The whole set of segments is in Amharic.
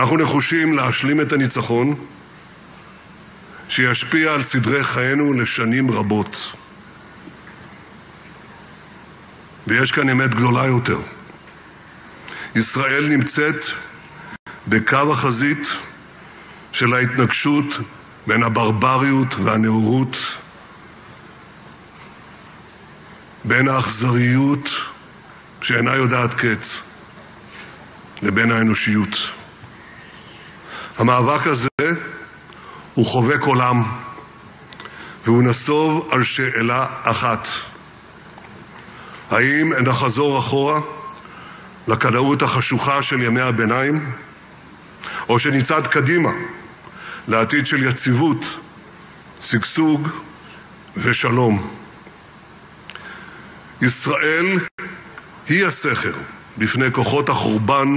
אנחנו נחושים להשלים את הניצחון שישפיע על סדרי חיינו לשנים רבות. ויש כאן אמת גדולה יותר. ישראל נמצאת בקו החזית של ההתנגשות בין הברבריות והנאורות, בין האכזריות שאינה יודעת קץ, לבין האנושיות. המאבק הזה הוא חובק עולם, והוא נסוב על שאלה אחת: האם נחזור אחורה לקנאות החשוכה של ימי הביניים, או שנצעד קדימה לעתיד של יציבות, שגשוג ושלום? ישראל היא הסכר בפני כוחות החורבן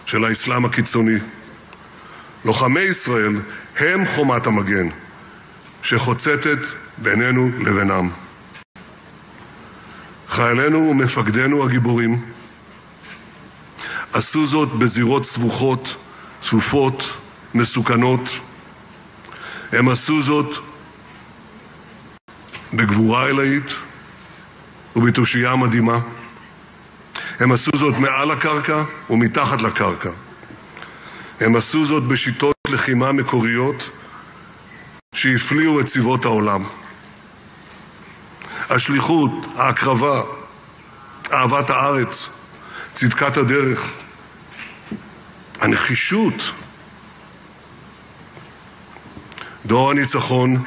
של האסלאם הקיצוני. לוחמי ישראל הם חומת המגן שחוצצת בינינו לבינם. חיילינו ומפקדינו הגיבורים עשו זאת בזירות סבוכות, צפופות, מסוכנות. הם עשו זאת בגבורה אלוהית ובתושייה מדהימה. הם עשו זאת מעל הקרקע ומתחת לקרקע. הם עשו זאת בשיטות לחימה מקוריות שהפליאו את צבאות העולם. השליחות, ההקרבה, אהבת הארץ, צדקת הדרך, הנחישות. דור הניצחון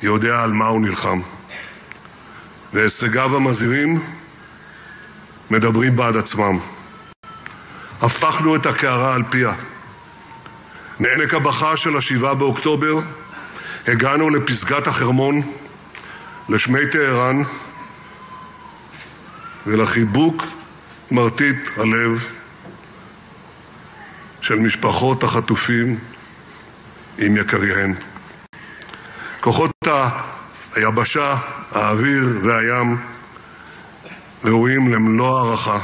יודע על מה הוא נלחם, והישגיו המזהירים מדברים בעד עצמם. הפכנו את הקערה על פיה. מעמק הבכה של 7 באוקטובר הגענו לפסגת החרמון, לשמי טהרן ולחיבוק מרטיט הלב של משפחות החטופים עם יקריהן. כוחות היבשה, האוויר והים ראויים למלוא הערכה,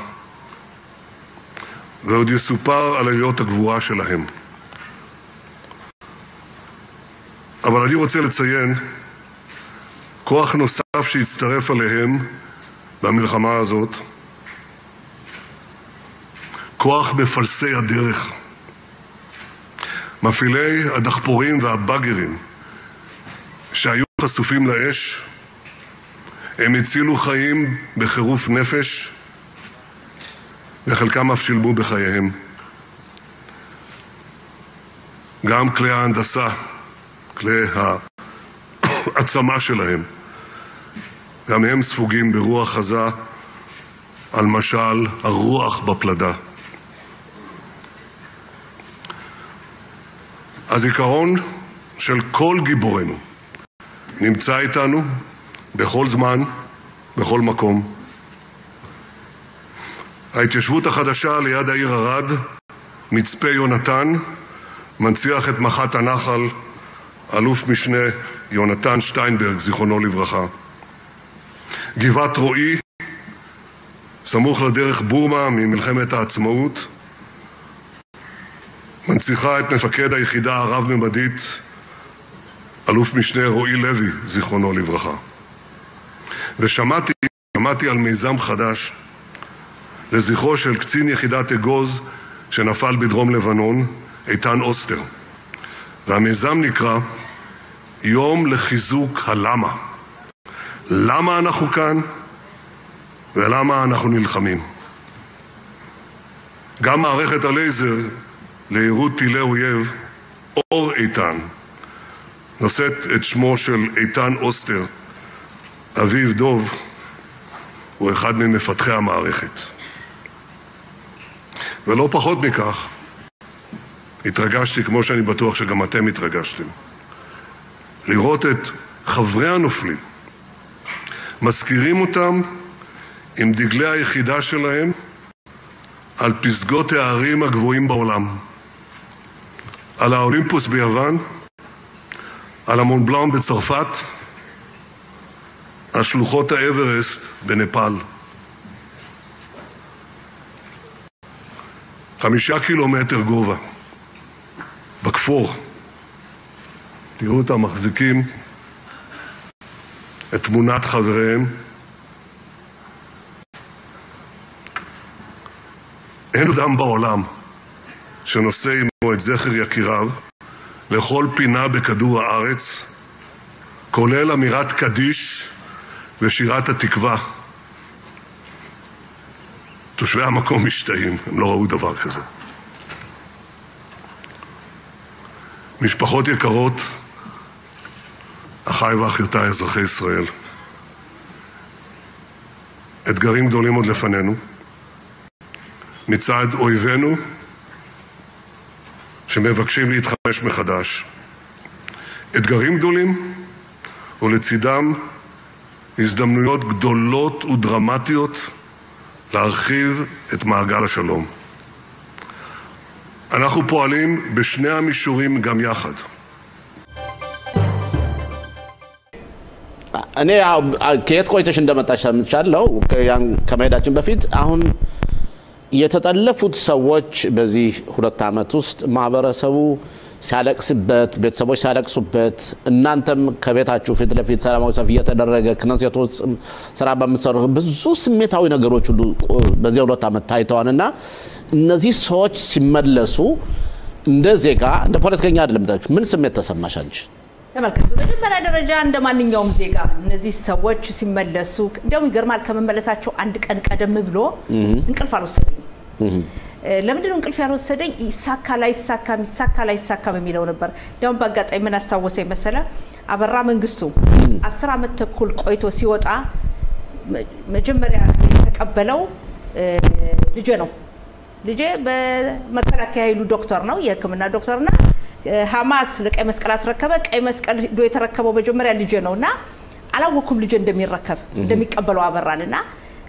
ועוד יסופר על עליות הגבורה שלהם. אבל אני רוצה לציין כוח נוסף שהצטרף עליהם במלחמה הזאת, כוח מפלסי הדרך, מפעילי הדחפורים והבאגרים שהיו חשופים לאש. הם הצילו חיים בחירוף נפש, וחלקם אף שילמו בחייהם. גם כלי ההנדסה, כלי העצמה שלהם, גם הם ספוגים ברוח חזה על משל הרוח בפלדה. הזיכרון של כל גיבורנו נמצא איתנו בכל זמן, בכל מקום. ההתיישבות החדשה ליד העיר ערד, מצפה יונתן, מנציח את מח"ט הנחל, אלוף משנה יונתן שטיינברג, זיכרונו לברכה. גבעת רועי, סמוך לדרך בורמה ממלחמת העצמאות, מנציחה את מפקד היחידה הרב-ממדית, אלוף משנה רועי לוי, זיכרונו לברכה. ושמעתי על מיזם חדש לזכרו של קצין יחידת אגוז שנפל בדרום לבנון, איתן אוסטר. והמיזם נקרא יום לחיזוק הלמה. למה אנחנו כאן ולמה אנחנו נלחמים. גם מערכת הלייזר לעירות טילי אויב, אור איתן, נושאת את שמו של איתן אוסטר. אביו דוב הוא אחד ממפתחי המערכת. ולא פחות מכך, התרגשתי, כמו שאני בטוח שגם אתם התרגשתם, לראות את חברי הנופלים, מזכירים אותם עם דגלי היחידה שלהם על פסגות הערים הגבוהים בעולם. על האולימפוס ביוון, על המון בלאן בצרפת, על שלוחות האברסט בנפאל. 5 קילומטר גובה, בכפור. תראו אותם מחזיקים את תמונת חבריהם. אין אדם בעולם שנושא עמו את זכר יקיריו לכל פינה בכדור הארץ, כולל אמירת קדיש ושירת התקווה. תושבי המקום משתאים, הם לא ראו דבר כזה. משפחות יקרות, אחיי ואחיותיי אזרחי ישראל, אתגרים גדולים עוד לפנינו, מצד אויבינו שמבקשים להתחמש מחדש. אתגרים גדולים ולצידם הזדמנויות גדולות ודרמטיות להרחיב את מעגל השלום. אנחנו פועלים בשני המישורים גם יחד. እኔ ከየት ቆይተሽ እንደመጣሽ ሰምቻለሁ ከመሄዳችን በፊት አሁን የተጠለፉት ሰዎች በዚህ 2 አመት ውስጥ ማህበረሰቡ ሲያለቅስበት ቤተሰቦች ሲያለቅሱበት እናንተም ከቤታችሁ ፊት ለፊት ሰላማዊ ሰልፍ እየተደረገ ክነሴቶች ስራ በመሰሩ ብዙ ስሜታዊ ነገሮች ሁሉ በዚህ 2 አመት ታይተዋልና እነዚህ ሰዎች ሲመለሱ እንደ ዜጋ እንደ ፖለቲከኛ አይደለም ምን ስሜት ተሰማሽ አንቺ? ተመልከቱ በመጀመሪያ ደረጃ እንደማንኛውም ዜጋ እነዚህ ሰዎች ሲመለሱ እንደውም ይገርማል ከመመለሳቸው አንድ ቀን ቀደም ብሎ እንቅልፍ አልወሰደኝ ለምንድን ነው እንቅልፍ ያልወሰደኝ ይሳካ የሚለው ነበር እንደውም በአጋጣሚ ምን አስታወሰኝ መሰለ አበራ መንግስቱ 10 አመት ተኩል ቆይቶ ሲወጣ መጀመሪያ ተቀበለው ልጄ ነው ልጄ በመከላከያ ኃይሉ ዶክተር ነው የህክምና ዶክተርና ሐማስ ለቀይ መስቀል አስረከበ ቀይ መስቀል ዶ የተረከበው መጀመሪያ ልጄ ነውና አላወኩም ልጄ እንደሚቀበለው አበራልና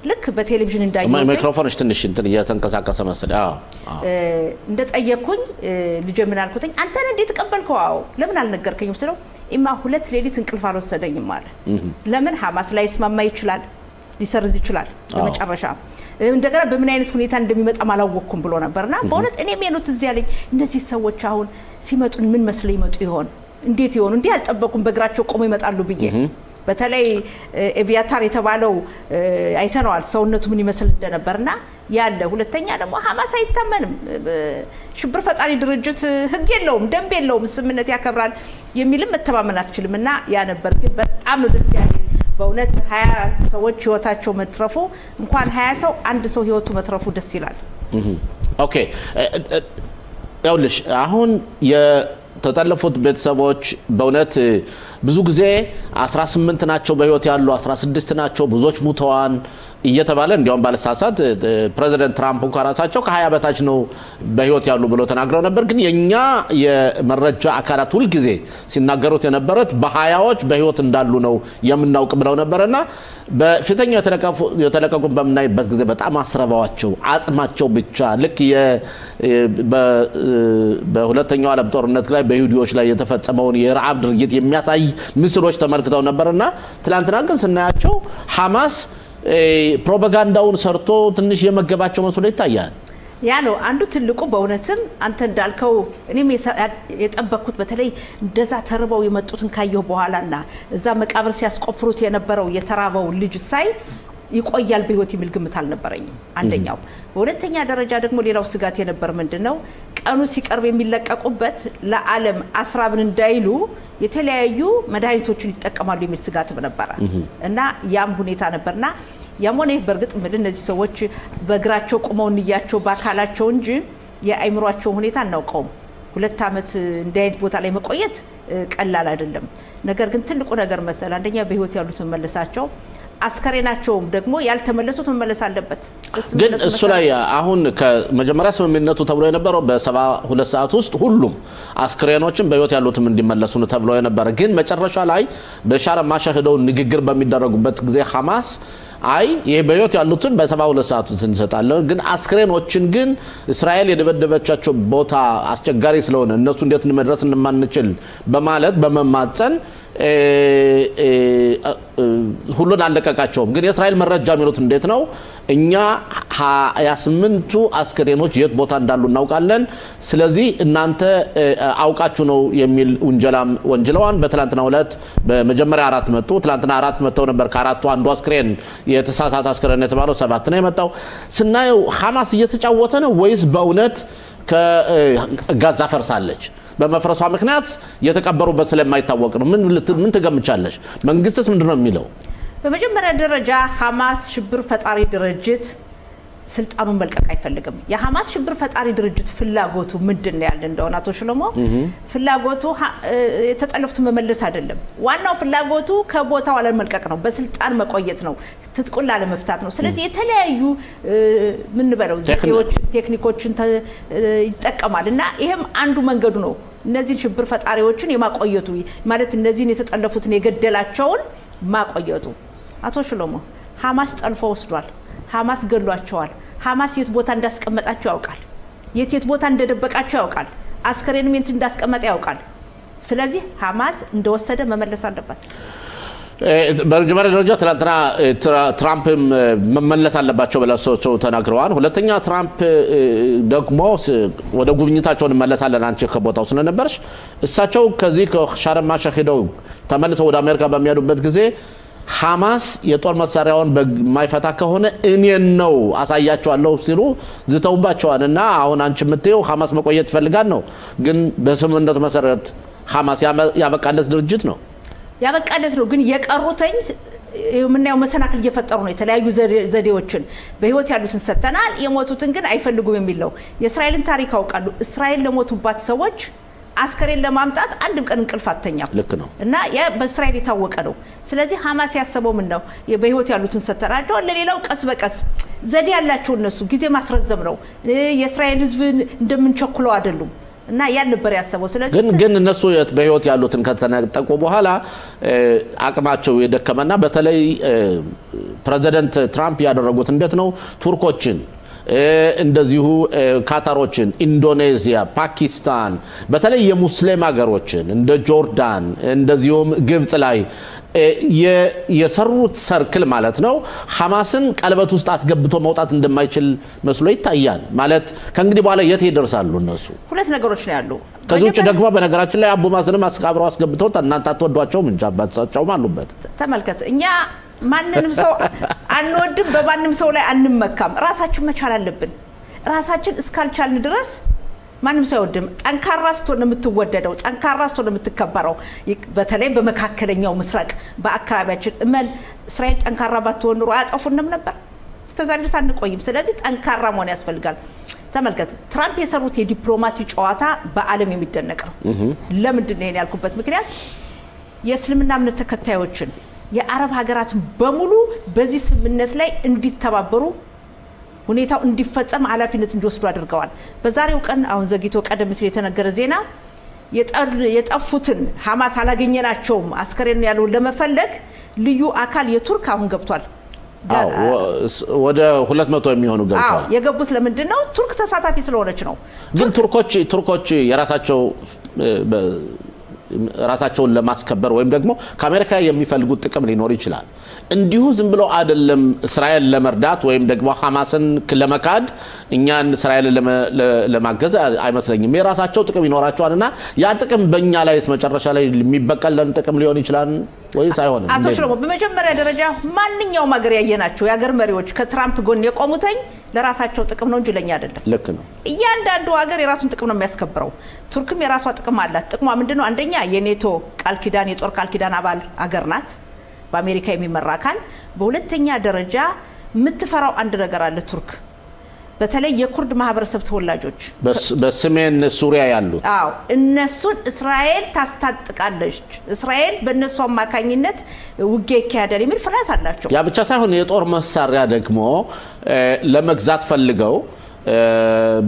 ልክ በቴሌቪዥን እንዳየው ማይክሮፎንሽ ትንሽ እንትን እየተንቀሳቀሰ መሰለ እንደጠየቅኩኝ ልጄ ምን አልኩትኝ አንተ እንዴት ተቀበልከው ለምን አልነገርከኝም ስለው ኢማ 2 ሌሊት እንቅልፍ አልወሰደኝም አለ ለምን ሐማስ ላይ ስማማ ይችላል ሊሰርዝ ይችላል ለመጨረሻ እንደገና በምን አይነት ሁኔታ እንደሚመጣ ማላወቅኩም ብሎ ነበርና በእውነት እኔ ሜኖት እዚህ ያለኝ እነዚህ ሰዎች አሁን ሲመጡ ምን መስለ ይመጡ ይሆን እንዴት ይሆን እንዴ አልጠበቁም በእግራቸው ቆሞ ይመጣሉ ብዬ በተለይ ኤቪያታር የተባለው አይተነዋል ሰውነቱ ምን ይመስል እንደነበርና ያለ ሁለተኛ ደግሞ ሐማስ አይታመንም ሽብር ፈጣሪ ድርጅት ህግ የለውም ደንብ የለውም ስምምነት ያከብራል የሚልም መተማመን አትችልምና ያ ነበር ግን በጣም ነው ደስ ያለኝ በእውነት 20 ሰዎች ህይወታቸው መትረፉ እንኳን 20 ሰው አንድ ሰው ህይወቱ መትረፉ ደስ ይላል ኦኬ ያውልሽ አሁን የተጠለፉት ቤተሰቦች በእውነት ብዙ ጊዜ 18 ናቸው በህይወት ያሉ 16 ናቸው ብዙዎች ሙተዋን እየተባለ እንዲያውም ባለሳሳት ፕሬዝዳንት ትራምፕ እንኳን ራሳቸው ከ20 በታች ነው በህይወት ያሉ ብሎ ተናግረው ነበር ግን የኛ የመረጃ አካላት ሁሉ ጊዜ ሲናገሩት የነበረት በ20ዎች በህይወት እንዳሉ ነው የምናውቅ ብለው ነበርና በፊተኛው የተለቀቁ በመናይበት ጊዜ በጣም አስረባዋቸው አጽማቸው ብቻ ልክ በሁለተኛው ዓለም ጦርነት ላይ በይሁዲዎች ላይ የተፈጸመውን የረዓብ ድርጊት የሚያሳይ ምስሎች ተመልክተው ነበርና ትላንትና ግን ስናያቸው ሐማስ ፕሮፓጋንዳውን ሰርቶ ትንሽ የመገባቸው መስሎ ይታያል ያ ነው አንዱ ትልቁ በእውነትም አንተ እንዳልከው እኔም የጠበቅኩት በተለይ እንደዛ ተርበው የመጡትን ካየው በኋላና እዛ መቃብር ሲያስቆፍሩት የነበረው የተራበው ልጅ ሳይ ይቆያል በህይወት የሚል ግምት አልነበረኝም አንደኛው በሁለተኛ ደረጃ ደግሞ ሌላው ስጋት የነበር ምንድነው ቀኑ ሲቀርብ የሚለቀቁበት ለዓለም አስራብን እንዳይሉ የተለያዩ መድኃኒቶችን ይጠቀማሉ የሚል ስጋት ነበር እና ያም ሁኔታ ነበርና ያሞኔ በርግጥ ምን እነዚህ ሰዎች በእግራቸው ቆመው እንያቸው ባካላቸው እንጂ የአይምሯቸው ሁኔታ እናውቀው 2 አመት እንዳይት ቦታ ላይ መቆየት ቀላል አይደለም ነገር ግን ትልቁ ነገር መሰለ አንደኛ በህይወት ያሉት መመለሳቸው አስከሬናቸው ደግሞ ያልተመለሱት መመለስ አለበት ግን እሱ ላይ አሁን ከመጀመሪያ ስምምነቱ ተብሎ የነበረው በ72 ሰዓት ውስጥ ሁሉም አስከሬኖችን በህይወት ያሉትም እንዲመለሱ ነው ተብሎ የነበረ ግን መጨረሻ ላይ በሻርም ማሻህደው ንግግር በሚደረጉበት ጊዜ ሐማስ አይ ይሄ በህይወት ያሉትን በ72 ሰዓት ውስጥ እንሰጣለን ግን አስከሬኖችን ግን እስራኤል የደበደበቻቸው ቦታ አስቸጋሪ ስለሆነ እነሱ እንዴት እንመድረስ እንደማንችል በማለት በመማጸን ሁሉን አለቀቃቸው ግን የእስራኤል መረጃ የሚሉት እንዴት ነው እኛ 28ቱ አስከሬኖች የት ቦታ እንዳሉ እናውቃለን ስለዚህ እናንተ አውቃችሁ ነው የሚል ወንጀላዋን በትላንትናው ዕለት በመጀመሪያ 4 መጡ ትላንትና 4 መተው ነበር ከአራቱ አንዱ አስከሬን የተሳሳተ አስከሬን የተባለው 7 ነው የመጣው ስናየው ሐማስ እየተጫወተ ነው ወይስ በእውነት ከጋዛ ፈርሳለች በመፍረሷ ምክንያት የተቀበሩበት ስለማይታወቅ ነው ምን ተገምቻለሽ መንግስትስ ምንድነው የሚለው በመጀመሪያ ደረጃ ሐማስ ሽብር ፈጣሪ ድርጅት ስልጣኑን መልቀቅ አይፈልግም የሐማስ ሽብር ፈጣሪ ድርጅት ፍላጎቱ ምንድነው ያለ እንደሆነ አቶ ሽሎሞ ፍላጎቱ የተጠለፉት መመለስ አይደለም ዋናው ፍላጎቱ ከቦታው አለመልቀቅ ነው በስልጣን መቆየት ነው ትጥቁን ላለመፍታት ነው ስለዚህ የተለያዩ ምን በለው ቴክኒኮችን ይጠቀማልና ይሄም አንዱ መንገዱ ነው እነዚህ ሽብር ፈጣሪዎችን የማቆየቱ ማለት እነዚህን የተጠለፉትን የገደላቸውን ማቆየቱ አቶ ሽሎሞ ሐማስ ጠልፎ ወስዷል ሐማስ ገሏቸዋል ሐማስ የት ቦታ እንዳስቀመጣቸው ያውቃል የት ቦታ እንደደበቃቸው ያውቃል አስከሬን ምን እንዳስቀመጠ ያውቃል ስለዚህ ሐማስ እንደወሰደ መመለስ አለበት በመጀመሪያ ደረጃ ትራምፕ መመለስ አለባቸው ብለው ተናግረዋል ሁለተኛ ትራምፕ ደግሞ ወደ ጉብኝታቸው እንመለሳለን አንቺ ከቦታው ስለነበርሽ እሳቸው ከዚህ ከሻርም አልሼክ ሄደው ተመልሰው ወደ አሜሪካ በሚያዱበት ጊዜ ሐማስ የጦር መሳሪያውን በማይፈታ ከሆነ እኔን ነው አሳያቸዋለሁ ሲሉ ዝተውባቸዋልና አሁን አንቺ ምትየው ሐማስ መቆየት ይፈልጋል ነው ግን በስምምነቱ መሰረት ሐማስ ያበቃለት ድርጅት ነው ያበቃለት ነው ግን የቀሩተኝ ምንያው መሰናክል እየፈጠሩ ነው የተለያዩ ዘዴዎችን በህይወት ያሉትን ሰተናል የሞቱትን ግን አይፈልጉም የሚል ነው የእስራኤልን ታሪክ አውቃሉ እስራኤል ለሞቱባት ሰዎች አስከሬን ለማምጣት አንድም ቀን እንቅልፍ አተኛም ልክ ነው እና ያ በእስራኤል የታወቀ ነው ስለዚህ ሐማስ ያሰበው ምን ነው በህይወት ያሉትን ሰተናቸው ለሌላው ቀስ በቀስ ዘዴ ያላቸው እነሱ ጊዜ ማስረዘም ነው የእስራኤል ህዝብ እንደምንቸኩለው አይደሉም እና ያን ነበር ያሰበው ስለዚህ ግን እነሱ በህይወት ያሉትን ከተነጠቁ በኋላ አቅማቸው የደከመና በተለይ ፕሬዚደንት ትራምፕ ያደረጉት እንዴት ነው ቱርኮችን እንደዚሁ ካታሮችን ኢንዶኔዚያ ፓኪስታን በተለይ የሙስሊም ሀገሮችን እንደ ጆርዳን እንደዚሁም ግብጽ ላይ የሰሩት ሰርክል ማለት ነው ሐማስን ቀለበት ውስጥ አስገብቶ መውጣት እንደማይችል መስሎ ይታያል ማለት ከእንግዲህ በኋላ የት ይደርሳሉ እነሱ ሁለት ነገሮች ነው ያሉ ከዚህ ውጭ ደግሞ በነገራችን ላይ አቡ ማዘንም አስቀብረው አስገብተው እናንተ አትወዷቸውም እንጂ አባታቸውም አሉበት ተመልከት እኛ ማንንም ሰው አንወድም በማንም ሰው ላይ አንመካም ራሳችን መቻል አለብን ራሳችን እስካልቻልን ድረስ ማንም ሰው ወድም ጠንካራ ስትሆን የምትወደደው ጠንካራ ስትሆን የምትከበረው በተለይ በመካከለኛው ምስራቅ በአካባቢያችን እመን እስራኤል ጠንካራ ባትሆን ኑሮ አያጠፉንም ነበር استزال لسان نقيم سلازي تنكر مون يسفلقال تملكت ترامب يسروت የዲፕሎማሲ ጨዋታ በዓለም የሚደነቅ ነው ለምንድን ነው ያልኩበት ምክንያት የእስልምና እምነት ተከታዮችን የአረብ ሀገራትን በሙሉ በዚህ ስምምነት ላይ እንዲተባበሩ ሁኔታው እንዲፈጸም ኃላፊነት እንዲወስዱ አድርገዋል በዛሬው ቀን አሁን ዘግይቶ ቀደም ሲል የተነገረ ዜና የጠፉትን ሐማስ አላገኘናቸውም አስከሬን ያለው ለመፈለግ ልዩ አካል የቱርክ አሁን ገብቷል ወደ 200 የሚሆኑ ገብቷል የገቡት ለምንድን ነው ቱርክ ተሳታፊ ስለሆነች ነው ግን ቱርኮች ራሳቸውን ለማስከበር ወይም ደግሞ ከአሜሪካ የሚፈልጉት ጥቅም ሊኖር ይችላል እንዲሁ ዝም ብሎ አይደለም እስራኤል ለመርዳት ወይም ደግሞ ሐማስን ለመካድ እኛን እስራኤል ለማገዝ አይመስለኝም የራሳቸው ጥቅም ይኖራቸዋልና ያ ጥቅም በእኛ ላይ መጨረሻ ላይ የሚበቀለን ጥቅም ሊሆን ይችላል ወይስ አይሆንም አቶ ሽሎሞ በመጀመሪያ ደረጃ ማንኛውም ሀገር ያየናቸው የሀገር መሪዎች ከትራምፕ ጎን የቆሙተኝ ለራሳቸው ጥቅም ነው እንጂ ለኛ አይደለም ልክ ነው እያንዳንዱ ሀገር የራሱን ጥቅም ነው የሚያስከብረው ቱርክም የራሷ ጥቅም አላት ጥቅሟ ምንድነው አንደኛ የኔቶ ቃል ኪዳን የጦር ቃል ኪዳን አባል ሀገር ናት በአሜሪካ የሚመራ አካል በሁለተኛ ደረጃ የምትፈራው አንድ ነገር አለ ቱርክ በተለይ የኩርድ ማህበረሰብ ተወላጆች በሰሜን ሱሪያ ያሉት እነሱን እስራኤል ታስታጥቃለች እስራኤል በእነሱ አማካኝነት ውጊያ ይካሄዳል የሚል ፍርሃት አላቸው ያ ብቻ ሳይሆን የጦር መሳሪያ ደግሞ ለመግዛት ፈልገው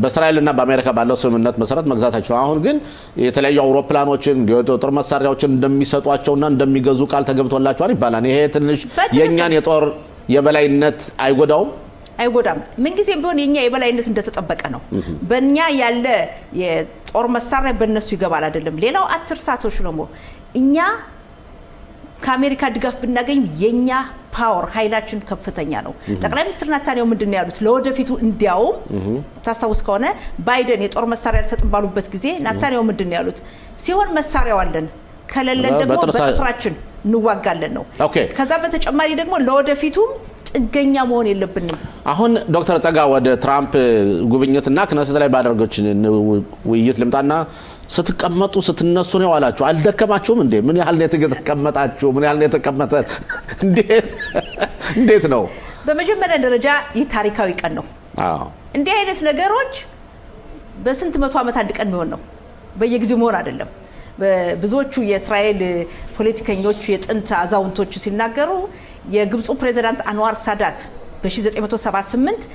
በእስራኤልና በአሜሪካ ባለው ስምምነት መሰረት መግዛታቸው አሁን ግን የተለያዩ አውሮፕላኖችን የጦር መሳሪያዎችን እንደሚሰጧቸውና እንደሚገዙ ቃል ተገብቶላቸዋል ይባላል ይሄ ትንሽ የኛን የጦር የበላይነት አይጎዳም ምን ጊዜም ቢሆን የኛ የበላይነት እንደተጠበቀ ነው በእኛ ያለ የጦር መሳሪያ በእነሱ ይገባል አይደለም ሌላው አትርሳቶች ነው እኛ ከአሜሪካ ድጋፍ ብናገኝ የኛ ፓወር ኃይላችን ከፍተኛ ነው ጠቅላይ ሚኒስትር ናታንያሁ ምንድነው ያሉት ለወደፊቱ እንዲያውም ታሳውስ ከሆነ ባይደን የጦር መሳሪያ ያልሰጥም ባሉበት ጊዜ ናታንያሁ ምንድነው ያሉት ሲሆን መሳሪያው አለን ከለለን ደግሞ በጥፍራችን እንዋጋለን ነው ከዛ በተጨማሪ ደግሞ ለወደፊቱም ጥገኛ መሆን የለብንም አሁን ዶክተር ጸጋ ወደ ትራምፕ ጉብኝትና ክነሰት ላይ ባደረገች ውይይት ልምጣና ስትቀመጡ ስትነሱ ነው ያላችሁ አልደከማችሁም እንዴ ምን ያህል ነው ተቀመጣችሁ ምን ያህል ነው ተቀመጠ እንዴት ነው በመጀመሪያ ደረጃ የታሪካዊ ቀን ነው እንዴ አይነት ነገሮች በስንት መቶ ዓመት አንድ ቀን የሚሆን ነው በየጊዜው መሆን አይደለም ብዙዎቹ የእስራኤል ፖለቲከኞች የጥንት አዛውንቶች ሲናገሩ የግብፁ ፕሬዝዳንት አንዋር ሳዳት በ1978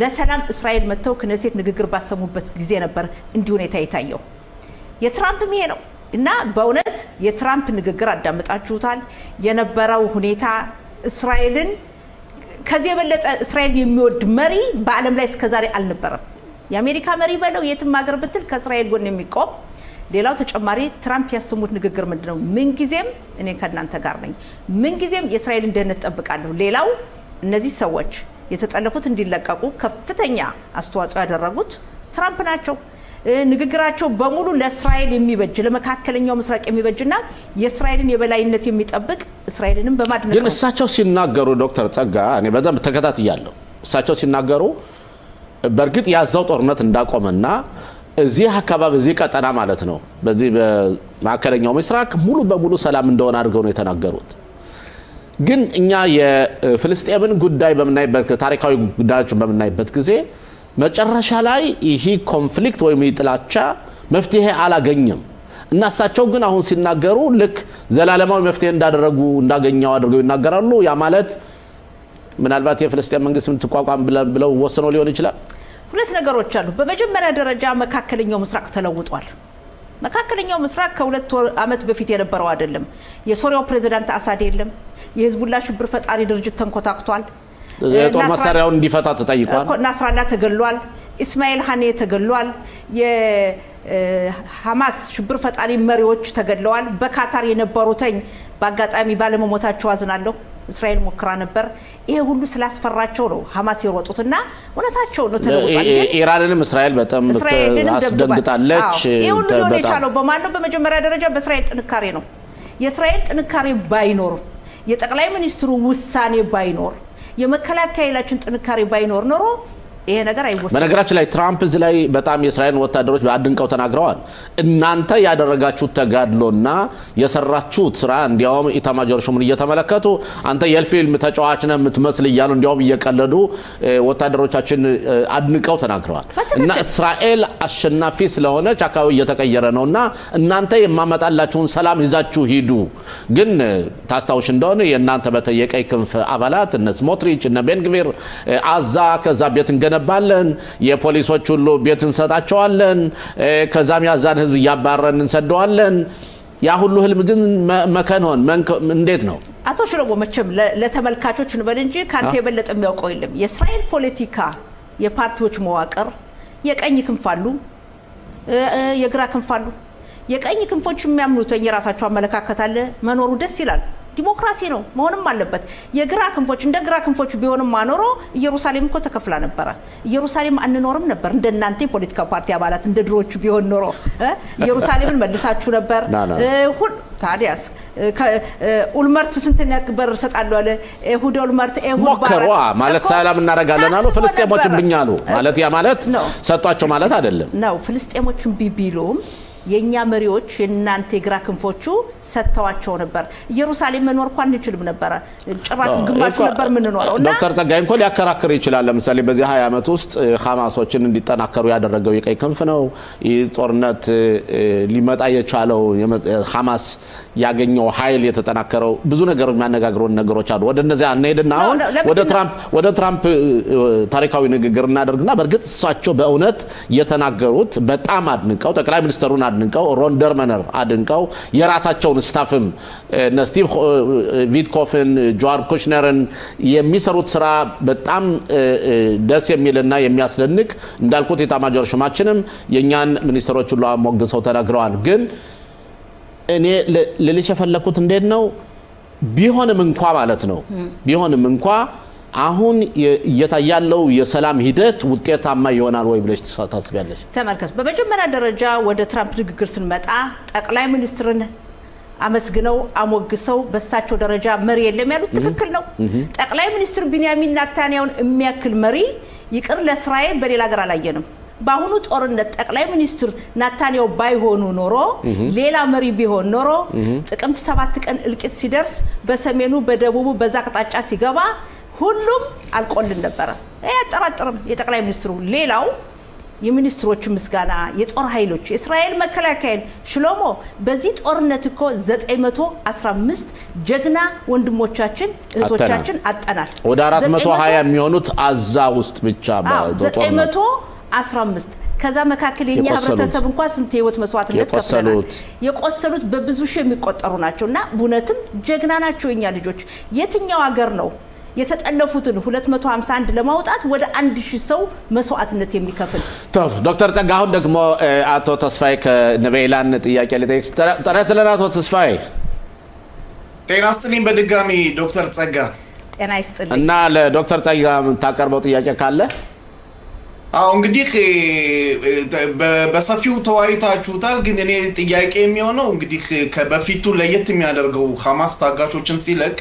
ለሰላም እስራኤል መተው ክነሴት ንግግር ባሰሙበት ጊዜ ነበር እንዲህ ሁኔታ የታየው የትራምፕ ይሄ ነው እና በእውነት የትራምፕ ንግግር አዳምጣችሁታል የነበረው ሁኔታ እስራኤልን ከዚህ የበለጠ እስራኤል የሚወድ መሪ በአለም ላይ እስከዛሬ አልነበረም የአሜሪካ መሪ በለው የትም ሀገር ብትል ከእስራኤል ጎን የሚቆም ሌላው ተጨማሪ ትራምፕ ያሰሙት ንግግር ምንድነው ምን ጊዜም እኔ ከናንተ ጋር ነኝ ምን ጊዜም የእስራኤልን ደህንነት ተጠብቃለሁ ሌላው እነዚህ ሰዎች የተጠለፉት እንዲለቀቁ ከፍተኛ አስተዋጽኦ ያደረጉት ትራምፕ ናቸው ንግግራቸው በሙሉ ለእስራኤል የሚበጅ ለመካከለኛው ምስራቅ የሚበጅና የእስራኤልን የበላይነት የሚጠብቅ እስራኤልንም በማድነቅ ግን እሳቸው ሲናገሩ ዶክተር ጸጋ እኔ በደንብ ተከታትያለሁ እሳቸው ሲናገሩ በርግጥ ያዛው ጦርነት እንዳቆመና እዚህ አካባቢ እዚህ ቀጠና ማለት ነው በዚህ በማከለኛው ምስራቅ ሙሉ በሙሉ ሰላም እንደሆነ አድርገው ነው የተናገሩት ግን እኛ የፍልስጤምን ጉዳይ በመናይበት ታሪካዊ ጉዳዮችን በመናይበት ጊዜ መጨረሻ ላይ ይሄ ኮንፍሊክት ወይ ሚጥላቻ መፍትሄ አላገኘም እና እሳቸው ግን አሁን ሲናገሩ ልክ ዘላለማዊ መፍትሄ እንዳገኘው አድርገው ይናገራሉ ያ ማለት ምናልባት የፍልስጤም መንግስት ተቋቋም ብለው ወሰነው ሊሆን ይችላል ሁለት ነገሮች አሉ በመጀመሪያ ደረጃ መካከለኛው ምስራቅ ተለውጧል መካከለኛው ምስራቅ ከሁለት አመት በፊት የነበረው አይደለም የሶሪያው ፕሬዝዳንት አሳድ የለም የህዝቡላ ሽብር ፈጣሪ ድርጅት ተንኮታክቷል የጦር መሳሪያውን እንዲፈታ ተጠይቋል ናስራላ ተገሏል ኢስማኤል ሃኔ ተገሏል የሐማስ ሽብር ፈጣሪ መሪዎች ተገለዋል በካታር የነበሩትኝ በአጋጣሚ ባለመሞታቸው አዝናለሁ እስራኤል ሞክራ ነበር ይሄ ሁሉ ስላስፈራቸው ነው ሐማስ የሮጡትና ወነታቸው ነው ተለውጧል ኢራንንም እስራኤል በጣም አስደንግጣለች ይሄ ሁሉ ነው የቻለው በማለው በመጀመሪያ ደረጃ በእስራኤል ጥንካሬ ነው የእስራኤል ጥንካሬ ባይኖር የጠቅላይ ሚኒስትሩ ውሳኔ ባይኖር የመከላከያ ኃይላችን ጥንካሬ ባይኖር ኖሮ ይሄ ነገር አይወሰንም በነገራችን ላይ ትራምፕ እዚህ ላይ በጣም የእስራኤል ወታደሮች አድንቀው ተናግረዋል እናንተ ያደረጋችሁት ተጋድሎና የሰራችሁት ስራ እንዲያውም ኢታማጆር ሹምን እየተመለከቱ አንተ የፊልም ተጫዋች ነህ የምትመስል ይያሉ እንዲያውም እየቀለዱ ወታደሮቻችን አድንቀው ተናግረዋል እና እስራኤል አሸናፊ ስለሆነች አካባቢ እየተቀየረ ነውና እናንተ የማመጣላችሁን ሰላም ይዛችሁ ሂዱ ግን ታስታውሽ እንደሆነ የእናንተ በተየቀይ ክንፍ አባላት እነ ስሞትሪች እነ ቤንግቪር አዛ ከዛ ቤት እንገነባለን የፖሊሶች ሁሉ ቤት እንሰጣቸዋለን ከዛም ያዛን ህዝብ ያባረን እንሰደዋለን ያ ሁሉ ህልም ግን መከን ሆነ እንዴት ነው አቶ ሽሮቦ መቼም ለተመልካቾች እንበል እንጂ ካንተ የበለጠ የሚያውቀው የለም የእስራኤል ፖለቲካ የፓርቲዎች መዋቅር የቀኝ ክንፍ አሉ የግራ ክንፍ አሉ የቀኝ ክንፎች የሚያምኑት የራሳቸው አመለካከት አለ መኖሩ ደስ ይላል ዲሞክራሲ ነው መሆንም አለበት የግራ ክንፎች እንደ ግራ ክንፎች ቢሆንም ማኖሮ ኢየሩሳሌም እኮ ተከፍላ ነበር ኢየሩሳሌም አንኖርም ነበር እንደናንተ የፖለቲካ ፓርቲ አባላት እንደ ድሮቹ ቢሆን ኖሮ ኢየሩሳሌምን መልሳችሁ ነበር ሁሉ ታዲያስ ኡልመርት ስንተኛ በር ሰጣለው አለ ኤሁድ ኡልመርት ኤሁድ ባራ ማለት ሰላም እናረጋለን አሉ ፍልስጤሞችን ብኛሉ ማለት ያ ማለት ሰጣቸው ማለት አይደለም ነው ፍልስጤሞችን ቢቢሉም የኛ መሪዎች የናንተ የግራ ክንፎቹ ሰጣዋቸው ነበር ኢየሩሳሌም መኖር እንኳን እንችልም ነበር ጭራሽ ግማሹ ነበር ምን ነው እና ዶክተር ተጋይ እንኳን ሊያከራክር ይችላል ለምሳሌ በዚህ 20 አመት ውስጥ ሐማሶችን እንዲጠናከሩ ያደረገው የቀይ ክንፍ ነው ጦርነት ሊመጣ የቻለው ሐማስ ያገኘው ኃይል የተጠናከረው ብዙ ነገሮች ማነጋግሩን ነገሮች አሉ ወደ እነዚህ አንሄድና አሁን ወደ ትራምፕ ታሪካዊ ንግግር እናደርግና በርግጥ እሳቸው በእውነት የተናገሩት በጣም አድንቀው ጠቅላይ ሚኒስትሩን አድንቀው ሮን ደርመነር አድንቀው የራሳቸውን ስታፍም ስቲቭ ቪትኮፍን ጆአር ኩሽነርን የሚሰሩት ስራ በጣም ደስ የሚልና የሚያስደንቅ እንዳልኩት ኢታማጆር ሹማችንም የኛን ሚኒስትሮች ሁሉ ሞግሰው ተናግረዋል ግን እኔ ለልጅ የፈለኩት እንዴት ነው ቢሆንም እንኳ ማለት ነው ቢሆንም እንኳ አሁን የታያለው የሰላም ሂደት ውጤታማ ይሆናል ወይ ብለሽ ታስቢያለሽ? ተመልከቱ በመጀመሪያ ደረጃ ወደ ትራምፕ ንግግር ስንመጣ ጠቅላይ ሚኒስትርን አመስግነው አሞግሰው በሳቸው ደረጃ መሪ የለም ያሉት ትክክል ነው። ጠቅላይ ሚኒስትር ቢንያሚን ኔታንያሁን የሚያክል መሪ ይቅር ለእስራኤል በሌላ ሀገር አላየንም። በአሁኑ ጦርነት ጠቅላይ ሚኒስትር ኔታንያሁ ባይሆኑ ኖሮ ሌላ መሪ ቢሆን ኖሮ ጥቅምት 7 ቀን እልቂት ሲደርስ በሰሜኑ በደቡቡ በዛ አቅጣጫ ሲገባ ሁሉም አልቆልን ነበር። አያጠራጥርም የጠቅላይ ሚኒስትሩ ሌላው የሚኒስትሮች ምስጋና የጦር ኃይሎች የእስራኤል መከላከያ ሽሎሞ በዚህ ጦርነት እኮ 915 ጀግና ወንድሞቻችን እህቶቻችን አጣናል። ወደ 420 የሚሆኑት አዛ ውስጥ ብቻ በጦርነት 915 ከዛ መካከል የኛ ህብረተሰብ እንኳን ስንት ህይወት መስዋዕትነት ከፍለናል። የቆሰሉት በብዙ ሺህ የሚቆጠሩ ናቸውና ቡነትም ጀግና ናቸው የኛ ልጆች። የትኛው ሀገር ነው የተጠለፉትን 251 ለማውጣት ወደ 1000 ሰው መስዋዕትነት የሚከፍል? طب ዶክተር ጸጋ አሁን ደግሞ አቶ ተስፋዬ ከነቬላን ጥያቄ ለጠይቅ ተረስለና አቶ ተስፋዬ ጤና ይስጥልኝ በድጋሚ ዶክተር ጸጋ ጤና ይስጥልኝ እና ለዶክተር ጸጋ ታቀርበው ጥያቄ ካለ እንግዲህ በሰፊው ተዋይታችሁታል ግን እኔ ጥያቄ የሚሆነው እንግዲህ ከበፊቱ ለየት የሚያደርገው ሐማስ ታጋቾችን ሲለቅ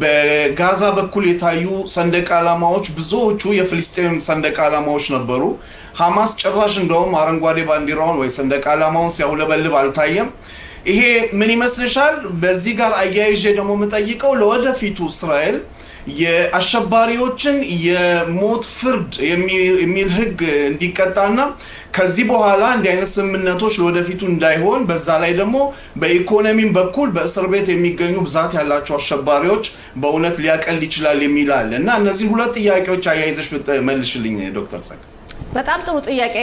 በጋዛ በኩል የታዩ ሰንደቅ ዓላማዎች ብዙዎቹ የፍልስጤም ሰንደቅ ዓላማዎች ነበሩ። ሐማስ ጭራሽ እንደውም አረንጓዴ ባንዲራውን ወይ ሰንደቅ ዓላማውን ሲያውለበልብ አልታየም። ይሄ ምን ይመስልሻል? በዚህ ጋር አያይዤ ደግሞ የምጠይቀው ለወደፊቱ እስራኤል የአሸባሪዎችን የሞት ፍርድ የሚል ህግ እንዲቀጣና ከዚህ በኋላ እንዲህ አይነት ስምምነቶች ለወደፊቱ እንዳይሆን በዛ ላይ ደግሞ በኢኮኖሚም በኩል በእስር ቤት የሚገኙ ብዛት ያላቸው አሸባሪዎች በእውነት ሊያቀል ይችላል የሚላል እና እነዚህ ሁለት ጥያቄዎች አያይዘሽ መልሽልኝ ዶክተር ጸጋ። በጣም ጥሩ ጥያቄ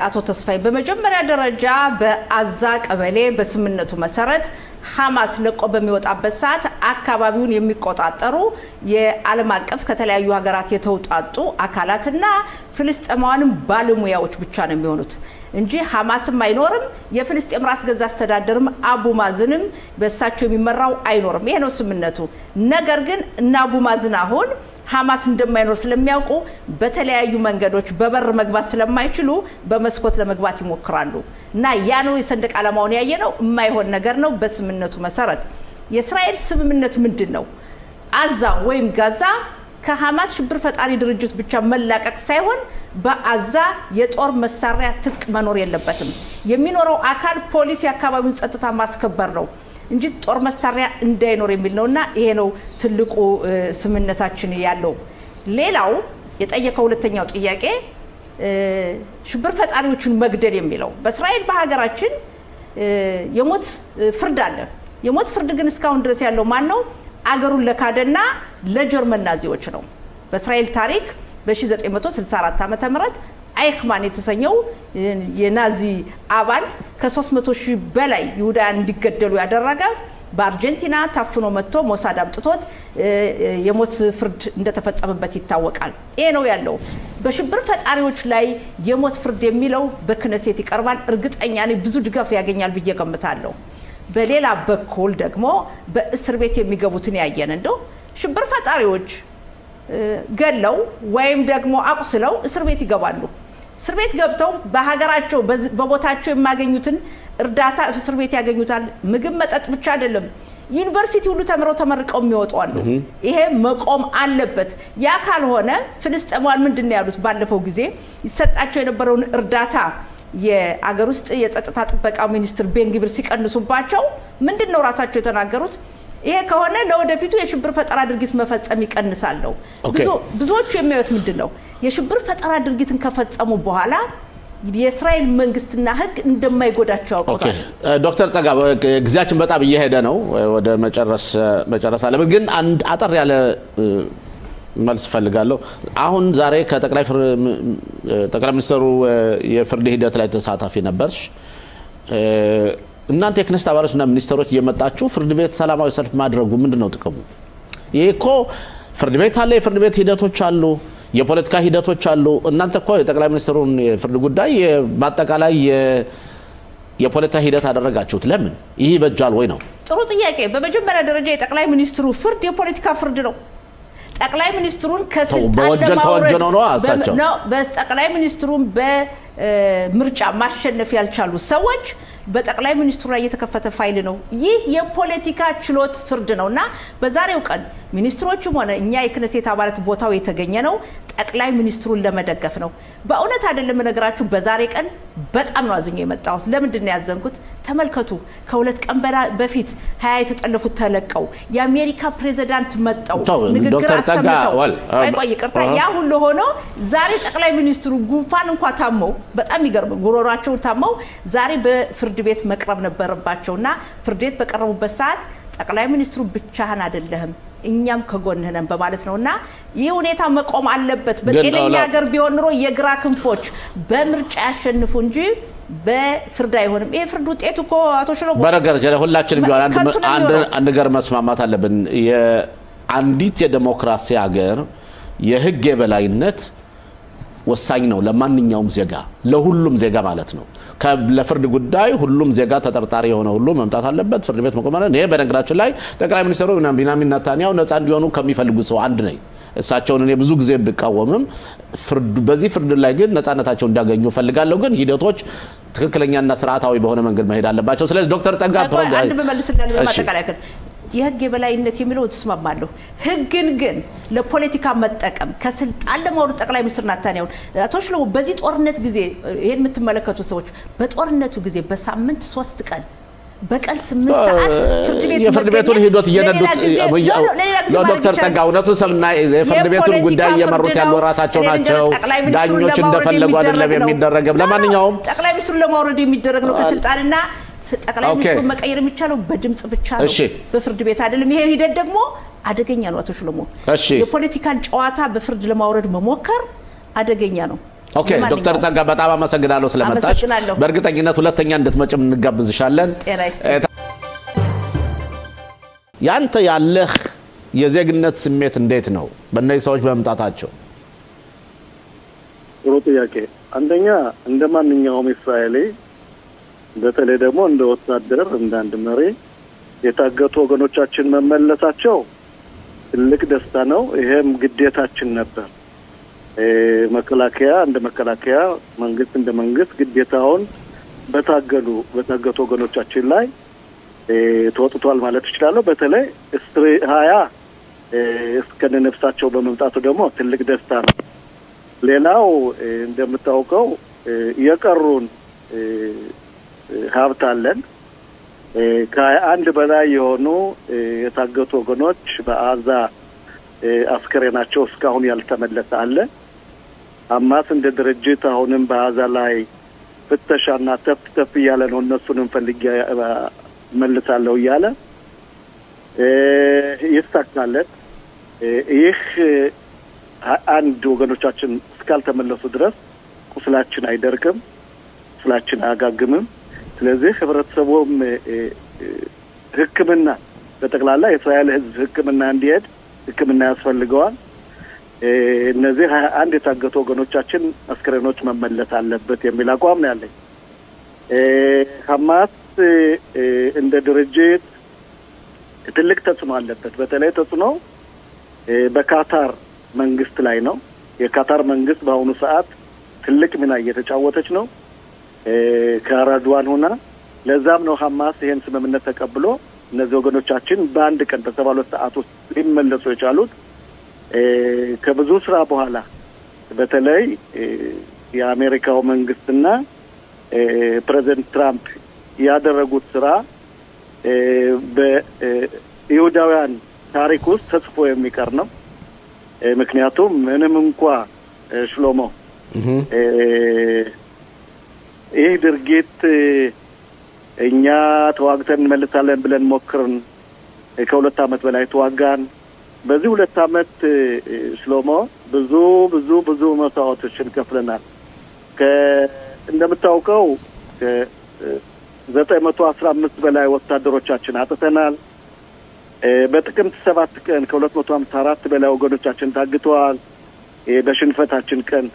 አቶ ተስፋዬ። በመጀመሪያ ደረጃ በአዛ ቀበሌ በስምምነቱ መሰረት ሐማስ ለቆ በሚወጣበት ሰዓት አካባቢውን የሚቆጣጠሩ የዓለም አቀፍ ከተለያዩ ሀገራት የተውጣጡ አካላትና ፍልስጤማውያንም ባለሙያዎች ብቻ ነው የሚሆኑት እንጂ ሐማስም አይኖርም። የፍልስጤም ራስ ገዝ አስተዳደርም አቡ ማዝንም በእሳቸው የሚመራው አይኖርም። ይሄ ነው ስምምነቱ። ነገር ግን እና አቡ ማዝን አሁን ሐማስ እንደማይኖር ስለሚያውቁ በተለያዩ መንገዶች በበር መግባት ስለማይችሉ በመስኮት ለመግባት ይሞክራሉ እና ያ ነው የሰንደቅ ዓላማውን ያየነው የማይሆን ነገር ነው። በስምምነቱ መሰረት የእስራኤል ስምምነት ምንድነው? አዛ ወይም ጋዛ ከሐማስ ሽብር ፈጣሪ ድርጅት ብቻ መላቀቅ ሳይሆን በአዛ የጦር መሳሪያ ትጥቅ መኖር የለበትም። የሚኖረው አካል ፖሊስ የአካባቢውን ጸጥታ ማስከበር ነው እንጂ ጦር መሳሪያ እንዳይኖር የሚል ነውና ይሄ ነው ትልቁ ስምምነታችን ያለው። ሌላው የጠየቀው ሁለተኛው ጥያቄ ሽብር ፈጣሪዎችን መግደል የሚለው በእስራኤል በሀገራችን የሞት ፍርድ አለ። የሞት ፍርድ ግን እስካሁን ድረስ ያለው ማን ነው? አገሩን ለካደና ለጀርመን ናዚዎች ነው። በእስራኤል ታሪክ በ1964 ዓመተ ምህረት አይክማን የተሰኘው የናዚ አባል ከ300,000 በላይ ይሁዳን እንዲገደሉ ያደረገ በአርጀንቲና ታፍኖ መጥቶ ሞሳድ አምጥቶት የሞት ፍርድ እንደተፈጸመበት ይታወቃል። ይሄ ነው ያለው። በሽብር ፈጣሪዎች ላይ የሞት ፍርድ የሚለው በክነሴት ይቀርባል። እርግጠኛ ነኝ ብዙ ድጋፍ ያገኛል ብዬ ገምታለሁ። በሌላ በኩል ደግሞ በእስር ቤት የሚገቡትን ያየን እንደው ሽብር ፈጣሪዎች ገለው ወይም ደግሞ አቁስለው እስር ቤት ይገባሉ። እስር ቤት ገብተው በሀገራቸው በቦታቸው የማገኙትን እርዳታ እስር ቤት ያገኙታል። ምግብ መጠጥ ብቻ አይደለም ዩኒቨርሲቲ ሁሉ ተመርቀው የሚወጡ አሉ። ይሄ መቆም አለበት። ያ ካልሆነ ፍልስጤማውያን ምንድነው ያሉት? ባለፈው ጊዜ ይሰጣቸው የነበረውን እርዳታ የአገር ውስጥ የጸጥታ ጥበቃ ሚኒስትር ቤንግቪር ሲቀንሱባቸው ምንድነው ራሳቸው የተናገሩት? ይሄ ከሆነ ለወደፊቱ የሽብር ፈጠራ ድርጊት መፈጸም ይቀንሳል ነው። ብዙዎቹ የሚያዩት ምንድነው የሽብር ፈጠራ ድርጊትን ከፈጸሙ በኋላ የእስራኤል መንግስትና ህግ እንደማይጎዳቸው ያውቁታል። ዶክተር ጸጋ ግዚያችን በጣም እየሄደ ነው ወደ መጨረስ አለብን። ግን አንድ አጠር ያለ መልስ ፈልጋለሁ። አሁን ዛሬ ከጠቅላይ ሚኒስትሩ የፍርድ ሂደት ላይ ተሳታፊ ነበርሽ። እናንተ የክነስት አባሎችና ሚኒስትሮች እየመጣችሁ ፍርድ ቤት ሰላማዊ ሰልፍ ማድረጉ ምንድነው ጥቅሙ? ይሄ እኮ ፍርድ ቤት አለ፣ የፍርድ ቤት ሂደቶች አሉ፣ የፖለቲካ ሂደቶች አሉ። እናንተ እኮ የጠቅላይ ሚኒስትሩን የፍርድ ጉዳይ በአጠቃላይ የፖለቲካ ሂደት አደረጋችሁት። ለምን? ይህ ይበጃል ወይ ነው? ጥሩ ጥያቄ በመጀመሪያ ደረጃ የጠቅላይ ሚኒስትሩ ፍርድ የፖለቲካ ፍርድ ነው ጠቅላይ ሚኒስትሩን ከስልጣን ለማውረድ ነው በጠቅላይ ሚኒስትሩን በምርጫ ማሸነፍ ያልቻሉ ሰዎች በጠቅላይ ሚኒስትሩ ላይ የተከፈተ ፋይል ነው ይህ የፖለቲካ ችሎት ፍርድ ነውና በዛሬው ቀን ሚኒስትሮችም ሆነ እኛ የክነሴት አባላት ቦታው የተገኘ ነው ጠቅላይ ሚኒስትሩን ለመደገፍ ነው በእውነት አይደለም ነገራችሁ በዛሬ ቀን በጣም ነው አዝኜ የመጣሁት ለምንድን ነው ያዘንኩት ተመልከቱ ከሁለት ቀን በፊት 20 የተጠለፉት ተለቀው የአሜሪካ ፕሬዝዳንት መጣው ንግግር አሰምተው ቆይ ይቅርታ ያ ሁሉ ሆኖ ዛሬ ጠቅላይ ሚኒስትሩ ጉንፋን እንኳን ታመው በጣም ይገርም ጉሮሯቸው ታመው ዛሬ በፍርድ ቤት መቅረብ ነበርባቸውና ፍርድ ቤት በቀረቡበት ሰዓት ጠቅላይ ሚኒስትሩ ብቻህን አይደለም እኛም ከጎንህ ነን በማለት ነውና ይህ ሁኔታ መቆም አለበት በጤነኛ ሀገር ቢሆን ኖሮ የግራ ክንፎች በምርጫ ያሸንፉ እንጂ በፍርድ አይሆንም ይሄ ፍርድ ውጤቱ እኮ አቶ ሽሎሞ በረገር ሁላችንም ቢሆን አንድ ነገር መስማማት አለብን የአንዲት የዲሞክራሲ ሀገር የህግ የበላይነት ወሳኝ ነው ለማንኛውም ዜጋ ለሁሉም ዜጋ ማለት ነው ለፍርድ ጉዳይ ሁሉም ዜጋ ተጠርጣሪ የሆነ ሁሉ መምጣት አለበት ፍርድ ቤት መቆም አለበት ይሄ በነገራችን ላይ ጠቅላይ ሚኒስትሩ ቤንያሚን ኔታንያሁ ነፃ እንዲሆኑ ከሚፈልጉ ሰው አንድ ነኝ እሳቸውን እኔ ብዙ ጊዜ ብቃወምም በዚህ ፍርድ ላይ ግን ነፃነታቸው እንዲያገኙ ፈልጋለሁ ግን ሂደቶች ትክክለኛና ስርዓታዊ በሆነ መንገድ መሄድ አለባቸው ስለዚህ ዶክተር ጸጋ አንድ በመልስላል በማጠቃለያ የህግ የበላይነት የሚለው ተስማማለሁ ህግን ግን ለፖለቲካ መጠቀም ከስልጣን ለማውረድ ጠቅላይ ሚኒስትር ኔታንያሁ አቶ ሽሎሞ በዚህ ጦርነት ጊዜ ይሄን የምትመለከቱ ሰዎች በጦርነቱ ጊዜ በሳምንት 3 ቀን በቀን 8 ሰዓት ፍርድ ቤቱን ሂዶት እየነዱት ዶክተር ጸጋ እውነቱን ሰምና ፍርድ ቤቱን ጉዳይ እየመሩት ያለው ራሳቸው ናቸው ዳኞች እንደፈለጉ አይደለም የሚደረገው ለማንኛውም ጠቅላይ ሚኒስትሩን ለማውረድ የሚደረግ ነው ከስልጣንና ጠቅላይ ሚኒስትሩ መቀየር የሚቻለው በድምጽ ብቻ ነው በፍርድ ቤት አይደለም ይሄ ሂደት ደግሞ አደገኛ ነው አቶ ሽሎሞ የፖለቲካን ጨዋታ በፍርድ ለማውረድ መሞከር አደገኛ ነው ኦኬ ዶክተር ጸጋ በጣም አመሰግናለሁ ስለመጣሽ በእርግጠኝነት ሁለተኛ እንድትመጭም እንጋብዝሻለን ያንተ ያለህ የዜግነት ስሜት እንዴት ነው በእነዚህ ሰዎች በመምጣታቸው ጥሩ ጥያቄ አንደኛ እንደማንኛውም እስራኤሊ በተለይ ደግሞ እንደ ወታደር እንደ አንድ መሪ የታገቱ ወገኖቻችን መመለሳቸው ትልቅ ደስታ ነው ይሄም ግዴታችን ነበር መከላከያ እንደ መከላከያ መንግስት እንደ መንግስት ግዴታውን በታገቱ ወገኖቻችን ላይ ተወጥቷል ማለት ይችላል በተለይ እስሪ 20 እስከ ነፍሳቸው በመምጣቱ ደግሞ ትልቅ ደስታ ነው ሌላው እንደምታውቀው የቀሩን ሀብት አለን ከአንድ በላይ የሆኑ የታገቱ ወገኖች በአዛ አስከሬናቸው እስካሁን ያልተመለሰ አለ ሐማስ እንደ ድርጅት አሁንም በአዛ ላይ ፍተሻና ተፍ ያለ ነው እነሱንም ፈልጌ መልሳለሁ ያለ ይስተካከላል ይህ አንድ ወገኖቻችን እስካልተመለሱ ድረስ ቁስላችን አይደርቅም ቁስላችን አያጋግምም ስለዚህ ህብረተሰቡም ህክምና በጠቅላላ የእስራኤል ህዝብ ህክምና እንዲሄድ ህክምና ያስፈልገዋል እነዚህ አንድ የታገቱ ወገኖቻችን አስከሬኖች መመለስ አለበት የሚል አቋም ነው ያለኝ ሐማስ እንደ ድርጅት ትልቅ ተጽዕኖ አለበት በተለይ ተጽዕኖ በካታር መንግስት ላይ ነው የካታር መንግስት በአሁኑ ሰዓት ትልቅ ሚና እየተጫወተች ነው ከአራድዋን ሆና ለዛም ነው ሐማስ ይሄን ስምምነት ተቀብሎ እነዚህ ወገኖቻችን በአንድ ቀን በ72 ሰዓት ውስጥ ሊመለሱ የቻሉት ከብዙ ስራ በኋላ በተለይ የአሜሪካው መንግስትና ፕሬዝዳንት ትራምፕ ያደረጉት ስራ በይሁዳውያን ታሪክ ውስጥ ተጽፎ የሚቀር ነው ምክንያቱም ምንም እንኳን ሽሎሞ ይህ ድርጊት እኛ ተዋግተን እንመልሳለን ብለን ሞክርን ከሁለት አመት በላይ ተዋጋን በዚህ ሁለት አመት ሽሎሞ ብዙ መስዋዕቶችን ከፍለናል እንደምታውቀው 915 በላይ ወታደሮቻችን አጥተናል በጥቅምት 7 ቀን ከ254 በላይ ወገኖቻችን ታግተዋል በሽንፈታችን ቀን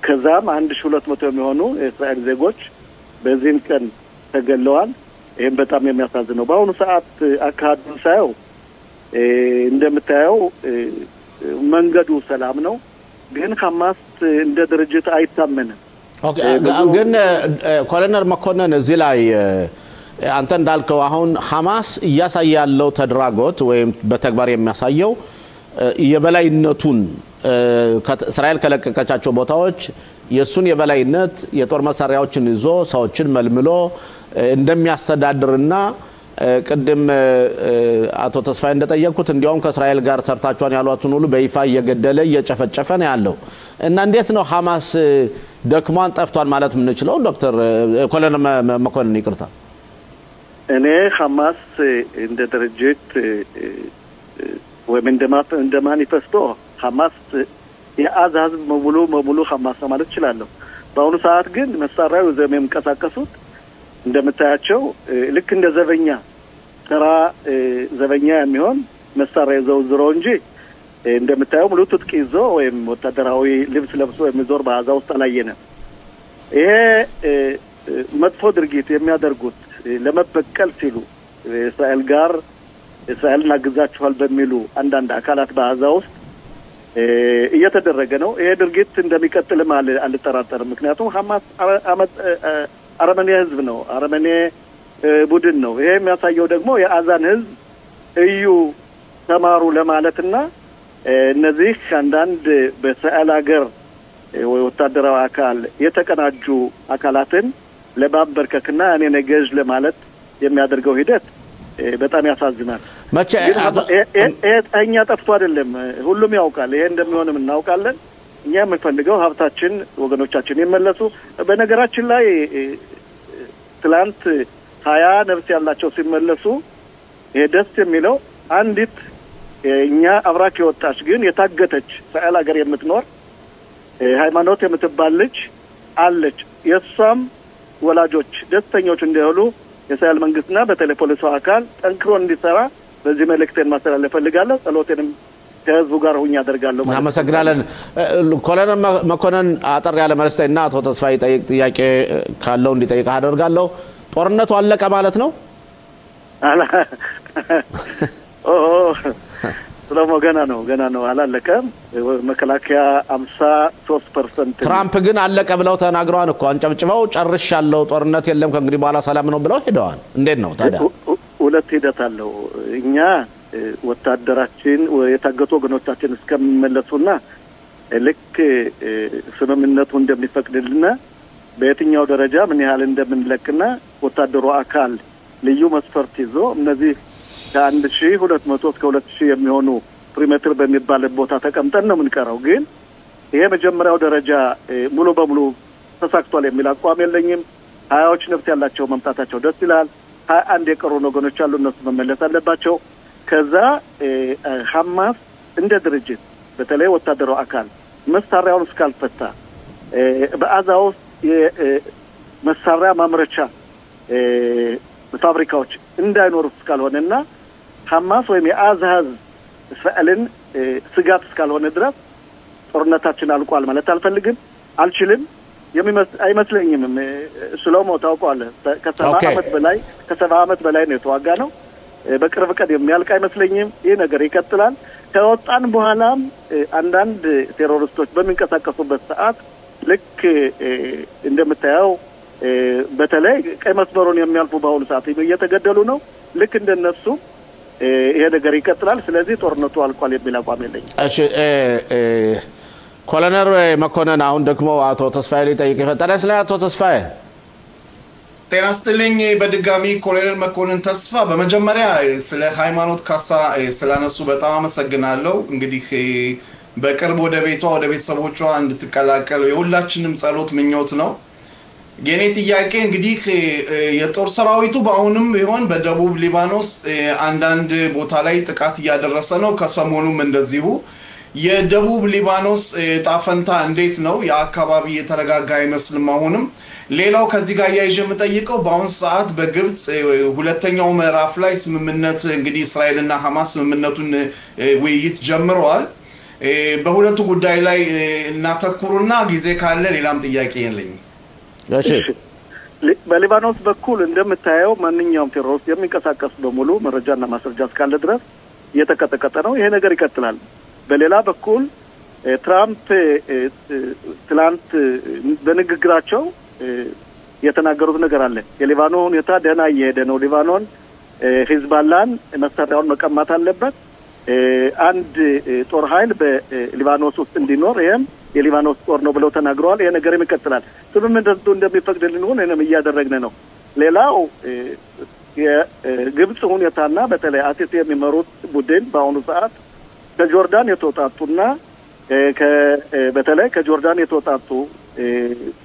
ከዛም 1200 የሚሆኑ የእስራኤል ዜጎች በዚህም ቀን ተገለዋል ይሄን በጣም የሚያሳዝነው በአሁኑ ሰዓት አካሄዱን ሳየው እንደምታየው መንገዱ ሰላም ነው ግን ሐማስ እንደ ድርጅት አይታመንም ኦኬ ግን ኮሎኔል መኮንን እዚህ ላይ አንተ እንዳልከው አሁን ሐማስ ያሳያለው ተድራጎት ወይም በተግባር የሚያሳየው የበላይነቱን እስራኤል ከለቀቀቻቸው ቦታዎች የሱን የበላይነት የጦር መሳሪያዎችን ይዞ ሰዎችን መልምሎ እንደሚያስተዳድርና ቅድም አቶ ተስፋዬ እንደጠየቁት እንዲያውም ከእስራኤል ጋር ሰርታቸውን ያሏቱን ሁሉ በይፋ እየገደለ እየጨፈጨፈ ነው ያለው እና እንዴት ነው ሐማስ ደክሟን ጠፍቷል ማለት ምን ይችላል ዶክተር ኮሎኔል መኮንን ይቅርታ እኔ ሐማስ እንደ ድርጅት ወይም እንደ ማኒፌስቶ ሐማስ የአዛዝ ሙሉ ሐማስ ማለት ይችላል በአሁኑ ሰዓት ግን መሳሪያው ዘመም ቀሳቀሱት እንደምታያቸው ልክ እንደ ዘበኛ ተራ ዘበኛ የሚሆን መሳሪያ ዘውዝሮ እንጂ እንደምታየው ሙሉ ትጥቅ ይዞ ወይም ወታደራዊ ልብስ ለብሶ የሚዞር በአዛ ውስጥ አላየነ ይሄ መጥፎ ድርጊት የሚያደርጉት ለመበቀል ሲሉ እስራኤልን አግዛቸዋል በሚሉ አንዳንድ አካላት በአዛ ውስጥ እየተደረገ ነው ይሄ ድርጊት እንደሚቀጥልም አልጠራጠርም ምክንያቱም ሐማስ አረመኔ ህዝብ ነው አረመኔ ቡድን ነው ይሄ የሚያሳየው ደግሞ የአዛን ህዝብ እዩ ተማሩ ለማለትና እነዚህ አንዳንድ በእስራኤል ሀገር ወታደራዊ አካል የተቀናጁ አካላትን ለማበርከክና እኔ ነገዥ ለማለት የሚያደርገው ሂደት በጣም ያሳዝናል መቼ እኛ ጠፍቶ አይደለም ሁሉም ያውቃል ይሄ እንደሚሆንም እናውቃለን እኛ የምንፈልገው ሀብታችን ወገኖቻችን ይመለሱ በነገራችን ላይ ትላንት 20 ነፍስ ያላቸው ሲመለሱ ይሄ ደስ የሚለው አንዲት እኛ አብራክ የወጣች ግን የታገተች እስራኤል ሀገር የምትኖር ሃይማኖት የምትባል ልጅ አለች የሷም ወላጆች ደስተኞች እንደሆኑ የእስራኤል መንግስትና በተለይ ፖሊሱ አካል ጠንክሮ እንዲሰራ በዚህ መልእክቴን ማስተላለፍ ፈልጋለሁ ጸሎቴንም ከህዝቡ ጋር ሆኜ አደርጋለሁ ማለት አመሰግናለን ኮሎኔል መኮንን አጠር ያለ መልስና አቶ ተስፋዬ ጠይቅ ጥያቄ ካለው እንዲጠይቅ አደርጋለሁ ጦርነቱ አለቀ ማለት ነው ስለሞ ገና ነው አላለቀም መከላከያ 53% ትራምፕ ግን አለቀ ብለው ተናግረዋል እኮ አንጨብጭበው ጨርሻለሁ ጦርነት የለም ከእንግዲህ በኋላ ሰላም ነው ብለው ሄደዋል እንዴት ነው ታዲያ ሁለት ሂደት አለው እኛ ወታደራችን የታገቱ ወገኖቻችን እስከሚመለሱና ልክ ስምምነቱ እንደሚፈቅድልና በየትኛው ደረጃ ምን ያህል እንደምንለቅና ወታደሩ አካል ልዩ መስፈርት ይዞ እነዚህ ከ1200 እስከ 2000 የሚሆኑ ፕሪሜትር በሚባል ቦታ ተቀምጠን ነው የምንቀረው ግን ይሄ መጀመሪያው ደረጃ ሙሉ በሙሉ ተሳክቷል የሚል አቋም የለኝም 20ዎች ነፍስ ያላቸው መምጣታቸው ደስ ይላል 21 የቀሩ ወገኖች አሉ እነሱ መመለስ አለባቸው ከዛ ሐማስ እንደ ድርጅት በተለይ ወታደራዊ አካል መሳሪያውን እስካልፈታ በአዛ ውስጥ የመሳሪያ ማምረቻ ፋብሪካዎች እንዳይኖሩ እስካልሆነና ሐማስ ወይም የአዛዝ እስራኤልን ስጋት እስካልሆነ ድረስ ጦርነታችን አልቋል ማለት አልችልም አይመስለኝም ስለሞ ታውቋል ከ70 ዓመት በላይ ነው የተዋጋ ነው በቅርብ ቀን የሚያልቅ አይመስለኝም ይሄ ነገር ይቀጥላል ከወጣን በኋላም አንዳንድ ቴሮሪስቶች በሚንቀሳቀሱበት ሰዓት ልክ እንደምታየው በተለይ ቀይ መስመሩን የሚያልፉ በአሁኑ ሰዓት እየተገደሉ ነው ልክ እንደነሱ ይሄ ነገር ይቀጥላል ስለዚህ ጦርነቱ አልቋል የሚል አቋም የለኝም እሺ ኮሎኔል መኮንን አሁን ደግሞ አቶ ተስፋዬ ሊጠይቅ ይፈጠራል ስለ አቶ ተስፋዬ ጤና ይስጥልኝ በድጋሚ ኮሎኔል መኮንን ተስፋ በመጀመሪያ ስለ ሃይማኖት ካሳ ስላነሱ በጣም አመሰግናለሁ እንግዲህ በቅርብ ወደ ቤተሰቦቿ እንድትቀላቀሉ የሁላችንም ጸሎት ምኞት ነው የኔ ጥያቄ እንግዲህ የጦር ሰራዊቱ በአሁንም ቢሆን በደቡብ ሊባኖስ አንዳንድ ቦታ ላይ ጥቃት እያደረሰ ነው ከሰሞኑም እንደዚሁ የደቡብ ሊባኖስ ጣፈንታ እንዴት ነው የአካባቢ የተረጋጋ አይመስልም አሁንም ሌላው ከዚህ ጋር ያይጀ መጠይቀው በአሁን ሰዓት በግብጽ ሁለተኛው ምዕራፍ ላይ ስምምነት እንግዲህ እስራኤልና ሐማስ ስምምነቱን ውይይት ጀምረዋል በሁለቱ ጉዳይ ላይ እናተኩሩና ጊዜ ካለ ሌላም ጥያቄ የለኝ እሺ በሊባኖስ በኩል እንደምታየው ማንኛውም ቴሮሪስት የሚንቀሳቀስ በሙሉ መረጃና ማስረጃ እስካለ ድረስ እየተቀጠቀጠ ነው። ይሄ ነገር ይቀጥላል። በሌላ በኩል ትራምፕ ትላንት በንግግራቸው የተናገሩት ነገር አለ። የሊባኖን ሁኔታ ደህና እየሄደ ነው። ሊባኖን ሂዝባላን መሳሪያውን መቀማት አለበት። አንድ ጦር ኃይል በሊባኖስ ውስጥ እንዲኖር ይሄም የሊባኖስ ጦር ነው ብለው ተናግረዋል። ይሄ ነገርም ይቀጥላል። ስምምነቱ እንደሚፈቅድልን ሆነ እኔም እያደረግን ነው። ሌላው የግብጽ ሁኔታና በተለይ አሲሲ የሚመሩት ቡድን በአሁኑ ሰዓት ከጆርዳን የተወጣጡና በተለይ ከጆርዳን የተወጣጡ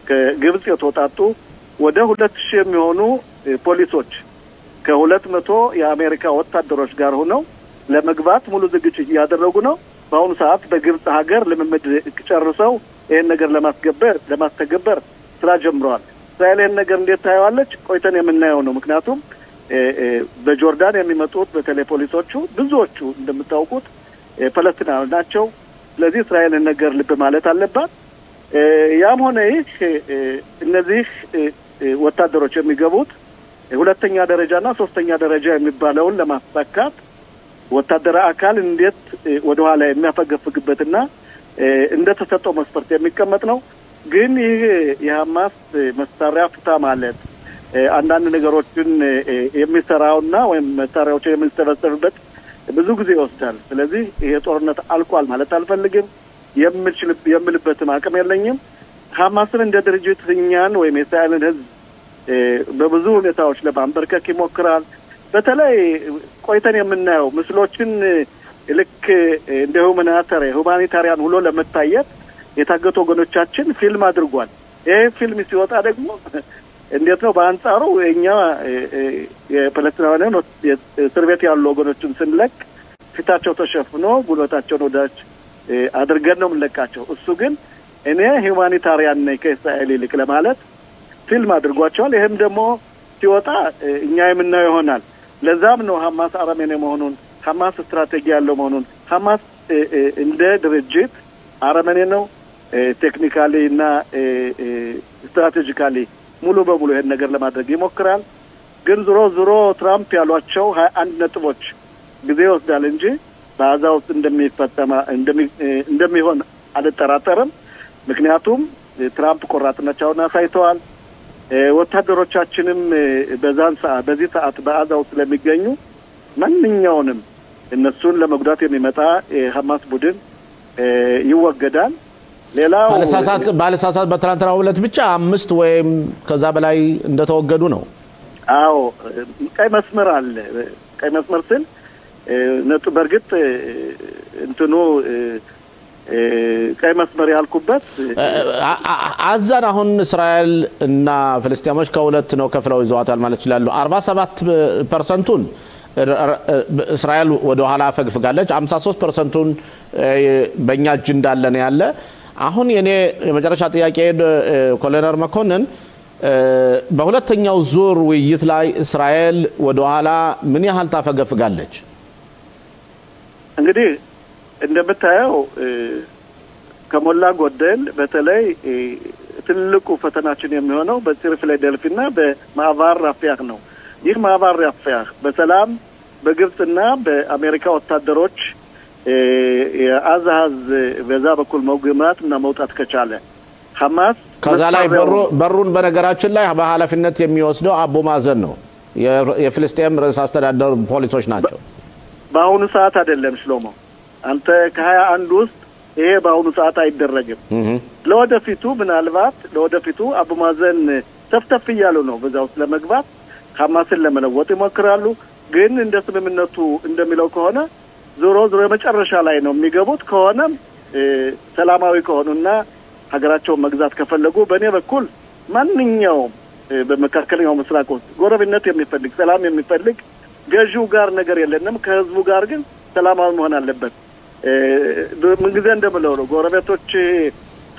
ከግብጽ የተወጣጡ ወደ 2000 የሚሆኑ ፖሊሶች ከ200 የአሜሪካ ወታደሮች ጋር ሆነው ለመግባት ሙሉ ዝግጅት እያደረጉ ነው። በአሁኑ ሰዓት በግብጽ ሀገር ልምምድ ጨርሰው ይሄን ነገር ለማስተገበር ስራ ጀምረዋል። እስራኤል ይሄን ነገር እንዴት ታየዋለች? ቆይተን የምናየው ነው። ምክንያቱም በጆርዳን የሚመጡት በተለይ ፖሊሶቹ ብዙዎቹ እንደምታውቁት ፓለስቲናውያን ናቸው። ስለዚህ እስራኤልን ነገር ልብ ማለት አለባት። ያም ሆነ ይህ እነዚህ ወታደሮች የሚገቡት ሁለተኛ ደረጃና ሶስተኛ ደረጃ የሚባለውን ለማሳካት ወታደራዊ አካል እንዴት ወደ ኋላ የሚያፈገፍግበትና እንደተሰጠው መስፈርት የሚቀመጥ ነው። ግን ይህ የሐማስ መሳሪያ ፍታ ማለት አንዳንድ ነገሮችን የሚሰራውና ወይም መሳሪያዎችን የሚሰበሰብበት ብዙ ጊዜ ይወስዳል። ስለዚህ ይሄ ጦርነት አልቋል ማለት አልፈልግም። የምልበትም አቅም የለኝም። ሐማስን እንደ ድርጅት እኛን ወይም የእስራኤልን ሕዝብ በብዙ ሁኔታዎች ለማንበርከክ ይሞክራል። በተለይ ቆይተን የምናየው ምስሎችን ልክ እንደ ሁማኒታሪያን ሁሉ ለመታየት የታገቱ ወገኖቻችን ፊልም አድርጓል። ይሄ ፊልም ሲወጣ ደግሞ እንዴት ነው በአንጻሩ እኛ የፓለስቲናውያን እስር ቤት ያሉ ወገኖችን ስንለቅ ፊታቸው ተሸፍኖ ጉልበታቸውን ወዳች አድርገን ነው የምንለቃቸው። እሱ ግን እኔ ሁማኒታሪያን ነኝ ከእስራኤል ይልቅ ለማለት ፊልም አድርጓቸዋል። ይሄም ደግሞ ሲወጣ እኛ የምናየው ይሆናል። ለዛም ነው ሐማስ አረመኔ መሆኑን፣ ሐማስ ስትራቴጂ ያለው መሆኑን፣ ሐማስ እንደ ድርጅት አረመኔ ነው። ቴክኒካሊ እና ስትራቴጂካሊ ሙሉ በሙሉ ይሄን ነገር ለማድረግ ይሞክራል። ግን ዞሮ ትራምፕ ያሏቸው 21 ነጥቦች ጊዜ ይወስዳል እንጂ በጋዛ ውስጥ እንደሚሆን አልጠራጠርም። ምክንያቱም ትራምፕ ቆራጥነታቸውን አሳይተዋል። ወታደሮቻችንም በዚህ ሰዓት በጋዛ ውስጥ ስለሚገኙ ማንኛውንም እነሱን ለመጉዳት የሚመጣ የሐማስ ቡድን ይወገዳል። ሌላው ባለሳሳት በትናንትናው ዕለት ብቻ 5 ወይም ከዛ በላይ እንደተወገዱ ነው። አዎ ቀይ መስመር አለ። ቀይ መስመር ስል በርግጥ እንትኑ ቀይ መስመር ያልኩበት አዛን አሁን እስራኤል እና ፍልስጤሞች ከሁለት ነው ከፍለው ይዘዋታል ማለት ይችላሉ። 47%ን እስራኤል ወደ ኋላ ፈግፍጋለች። 53%ን በእኛ እጅ እንዳለ ነው ያለ። አሁን የኔ የመጨረሻ ጥያቄ ኮሎኔል መኮንን በሁለተኛው ዙር ውይይት ላይ እስራኤል ወደ ኋላ ምን ያህል ታፈገፍጋለች? እንግዲህ እንደምታየው ከሞላ ጎደል በተለይ ትልቁ ፈተናችን የሚሆነው በፊላዴልፊያና በማዕባር ራፊያህ ነው። ይህ ማዕባር ራፊያህ በሰላም በግብጽና በአሜሪካ ወታደሮች የአዛዝ በዛ በኩል መግማትና መውጣት ከቻለ ሐማስ ከዛ ላይ በሩን በነገራችን ላይ በኃላፊነት የሚወስደው አቡ ማዘን ነው። የፍልስጤም ርዕሰ አስተዳደር ፖሊሶች ናቸው። በአሁኑ ሰዓት አይደለም ሽሎሞ፣ አንተ ከ21 ውስጥ ይሄ በአሁኑ ሰዓት አይደረግም። ለወደፊቱ ምናልባት አቡ ማዘን ተፍተፍ እያሉ ነው በዛ ውስጥ ለመግባት ሐማስን ለመለወጥ ይሞክራሉ። ግን እንደ ስምምነቱ እንደሚለው ከሆነ ዞሮ መጨረሻ ላይ ነው የሚገቡት። ከሆነ ሰላማዊ ከሆኑና ሀገራቸውን መግዛት ከፈለጉ በእኔ በኩል ማንኛውም በመካከለኛው ምስራቅ ውስጥ ጎረቤትነት የሚፈልግ ሰላም የሚፈልግ ገዢው ጋር ነገር የለንም። ከህዝቡ ጋር ግን ሰላማዊ መሆን አለበት። ምን ጊዜ እንደምለው ነው ጎረቤቶች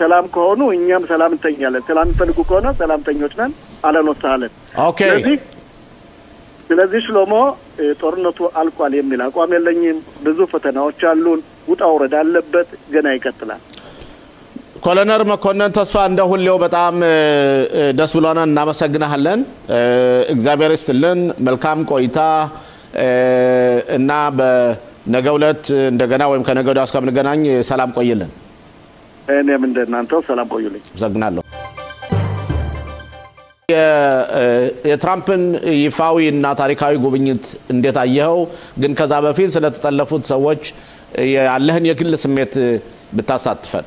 ሰላም ከሆኑ እኛም ሰላም እንተኛለን። ሰላም የሚፈልጉ ከሆነ ሰላምተኞች ነን። አለኖታለን። ኦኬ። ስለዚህ ሽሎሞ ጦርነቱ አልቋል የሚል አቋም የለኝም። ብዙ ፈተናዎች አሉን። ውጣ ውረድ አለበት። ገና ይቀጥላል። ኮሎኔል መኮንን ተስፋ እንደ ሁሌው በጣም ደስ ብሎናል እናመሰግናለን እግዚአብሔር ይስጥልን መልካም ቆይታ እና በነገው ዕለት እንደገና ወይም ከነገው ወዲያ እስከምንገናኝ ሰላም ቆይልን እኔም እንደናንተው ሰላም ቆዩልኝ አመሰግናለሁ የትራምፕን ይፋዊ እና ታሪካዊ ጉብኝት እንዴት አየኸው ግን ከዛ በፊት ስለተጠለፉት ሰዎች ያለህን የግል ስሜት ብታሳትፈን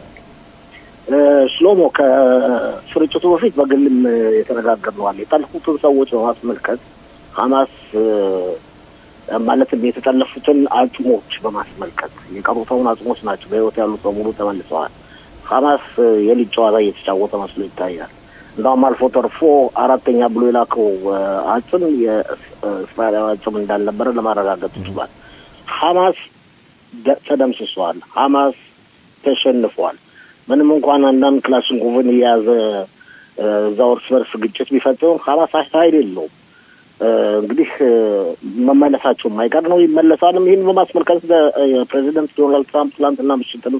ሽሎሞ ከስርጭቱ በፊት በግልም የተነጋገርነዋል የጠለፉትን ሰዎች በማስመልከት ሐማስ ማለትም የተጠለፉትን አጽሞች በማስመልከት የቀሩትን አጽሞች ናቸው በህይወት ያሉት በሙሉ ተመልሰዋል ሐማስ የልጅ ጨዋታ እየተጫወተ መስሎ ይታያል እንደውም አልፎ ተርፎ አራተኛ ብሎ የላከው አጽም የእስራኤል አጽም እንዳልነበረ ለማረጋገጥ ይችላል ሐማስ ተደምስሷል ሐማስ ተሸንፏል ምንም እንኳን አንዳንድ ክላሽንኮቭን የያዘ ዛውርስ በርስ ግጭት ቢፈጽም ሐማስ ኃይል የለውም እንግዲህ መመለሳቸው ማይቀር ነው ይመለሳልም ይሄን በማስመልከት ፕሬዚደንት ዶናልድ ትራምፕ ትላንትና ምሽትም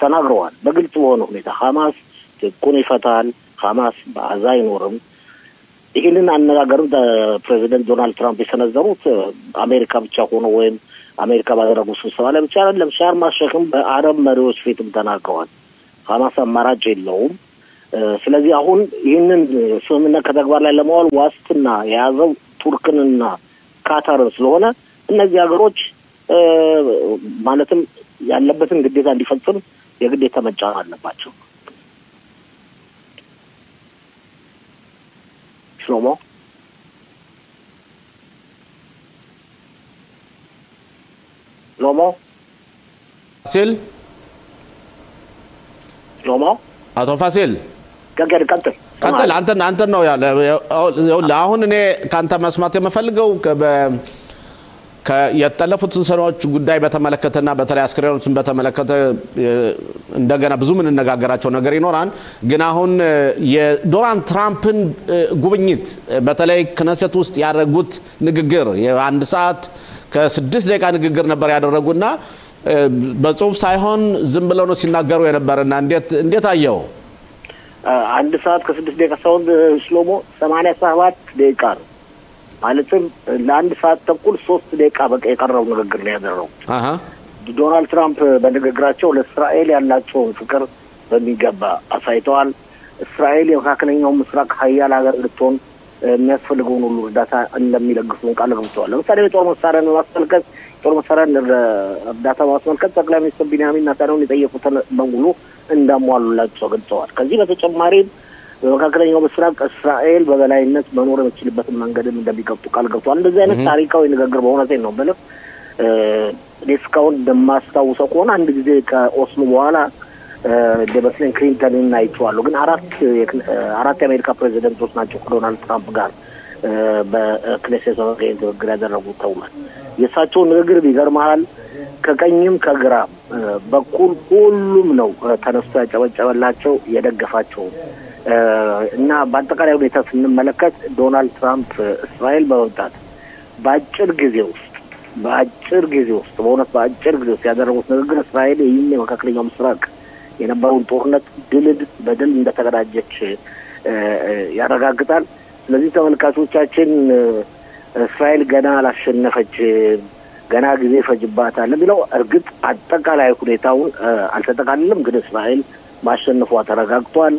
ተናግረዋል በግልጽ በሆነ ሁኔታ ሐማስ ትኩን ይፈታል ሐማስ በአዛ አይኖርም ይሄንን አነጋገሩን ፕሬዚደንት ዶናልድ ትራምፕ የሰነዘሩት አሜሪካ ብቻ ሆኖ ወይም አሜሪካ ባደረጉት ስብሰባ ላይ ብቻ አይደለም ሻርም አልሼክም በአረብ መሪዎች ፊትም ተናግረዋል ሐማስ አማራጭ የለውም ስለዚህ አሁን ይህንን ስምምነት ከተግባር ላይ ለማዋል ዋስትና የያዘው ቱርክንና ካታርን ስለሆነ እነዚህ ሀገሮች ማለትም ያለበትን ግዴታ እንዲፈጽም የግዴታ መጫን አለባቸው ሽሎሞ ፋሲል ሽሎሞ አቶ ፋሲል ቀጥል አንተ ነው ያለ አሁን እኔ ካንተ መስማት የምፈልገው የተጠለፉትን ሰዎች ጉዳይ በተመለከተና በተለይ አስክሬኖችን በተመለከተ እንደገና ብዙ ምን እንነጋገራቸው ነገር ይኖራል ግን አሁን የዶናልድ ትራምፕን ጉብኝት በተለይ ክነሰት ውስጥ ያደረጉት ንግግር የአንድ ሰዓት ከ6 ደቂቃ ንግግር ነበር ያደረጉና በጽሁፍ ሳይሆን ዝም ብለው ነው ሲናገሩ የነበርና እንዴት አየው አንድ ሰዓት ከ6 ደቂቃ ሳይሆን ሽሎሞ 87 ደቂቃ ነው ማለትም ለአንድ ሰዓት ተኩል 3 ደቂቃ በቃ የቀረው ንግግር ነው ያደረው ዶናልድ ትራምፕ በንግግራቸው ለእስራኤል ያላቸውን ፍቅር በሚገባ አሳይተዋል እስራኤል የመካከለኛው ምስራቅ ኃያል ሀገር ልትሆን የሚያስፈልገውን ሁሉ እርዳታ እንደሚለግሱ ቃል ገብተዋል ለምሳሌ የጦር መሳሪያን ማስመልከት ጦር መሳሪያን እርዳታ ማስመልከት ጠቅላይ ሚኒስትር ቢንያሚን ኔታንያሁን የጠየቁትን በሙሉ እንዳሟሉላቸው ገልጸዋል ከዚህ በተጨማሪ በመካከለኛው ምስራቅ እስራኤል በበላይነት መኖር የምትችልበትን መንገድም እንደሚቀጥሉ ቃል ገብተዋል እንደዚህ አይነት ታሪካዊ ንግግር በእውነቴ ነው ብለው እስካሁን እንደማስታውሰው ከሆነ አንድ ጊዜ ከኦስሎ በኋላ ደበስን ክሊንተንን አይተዋል ግን አራት የአሜሪካ ፕሬዚደንቶች ናቸው ከዶናልድ ትራምፕ ጋር በክኔሴት ንግግር ያደረጉት ተውሏል የእሳቸው ንግግር ቢገርማል ከቀኝም ከግራም በኩል ሁሉም ነው ተነስቶ ያጨበጨበላቸው የደገፋቸው እና በአጠቃላይ ሁኔታ ስንመለከት ዶናልድ ትራምፕ እስራኤል በመምጣት በአጭር ጊዜ ውስጥ በእውነት በአጭር ጊዜ ውስጥ ያደረጉት ንግግር እስራኤል ይህን የመካከለኛው ምስራቅ የነበረውን ጦርነት በድል እንደተቀዳጀች ያረጋግጣል ስለዚህ ተመልካቾቻችን እስራኤል ገና አላሸነፈች ገና ጊዜ ፈጅባታል ቢለው እርግጥ አጠቃላይ ሁኔታውን አልተጠቃለለም ግን እስራኤል ማሸነፏ ተረጋግጧል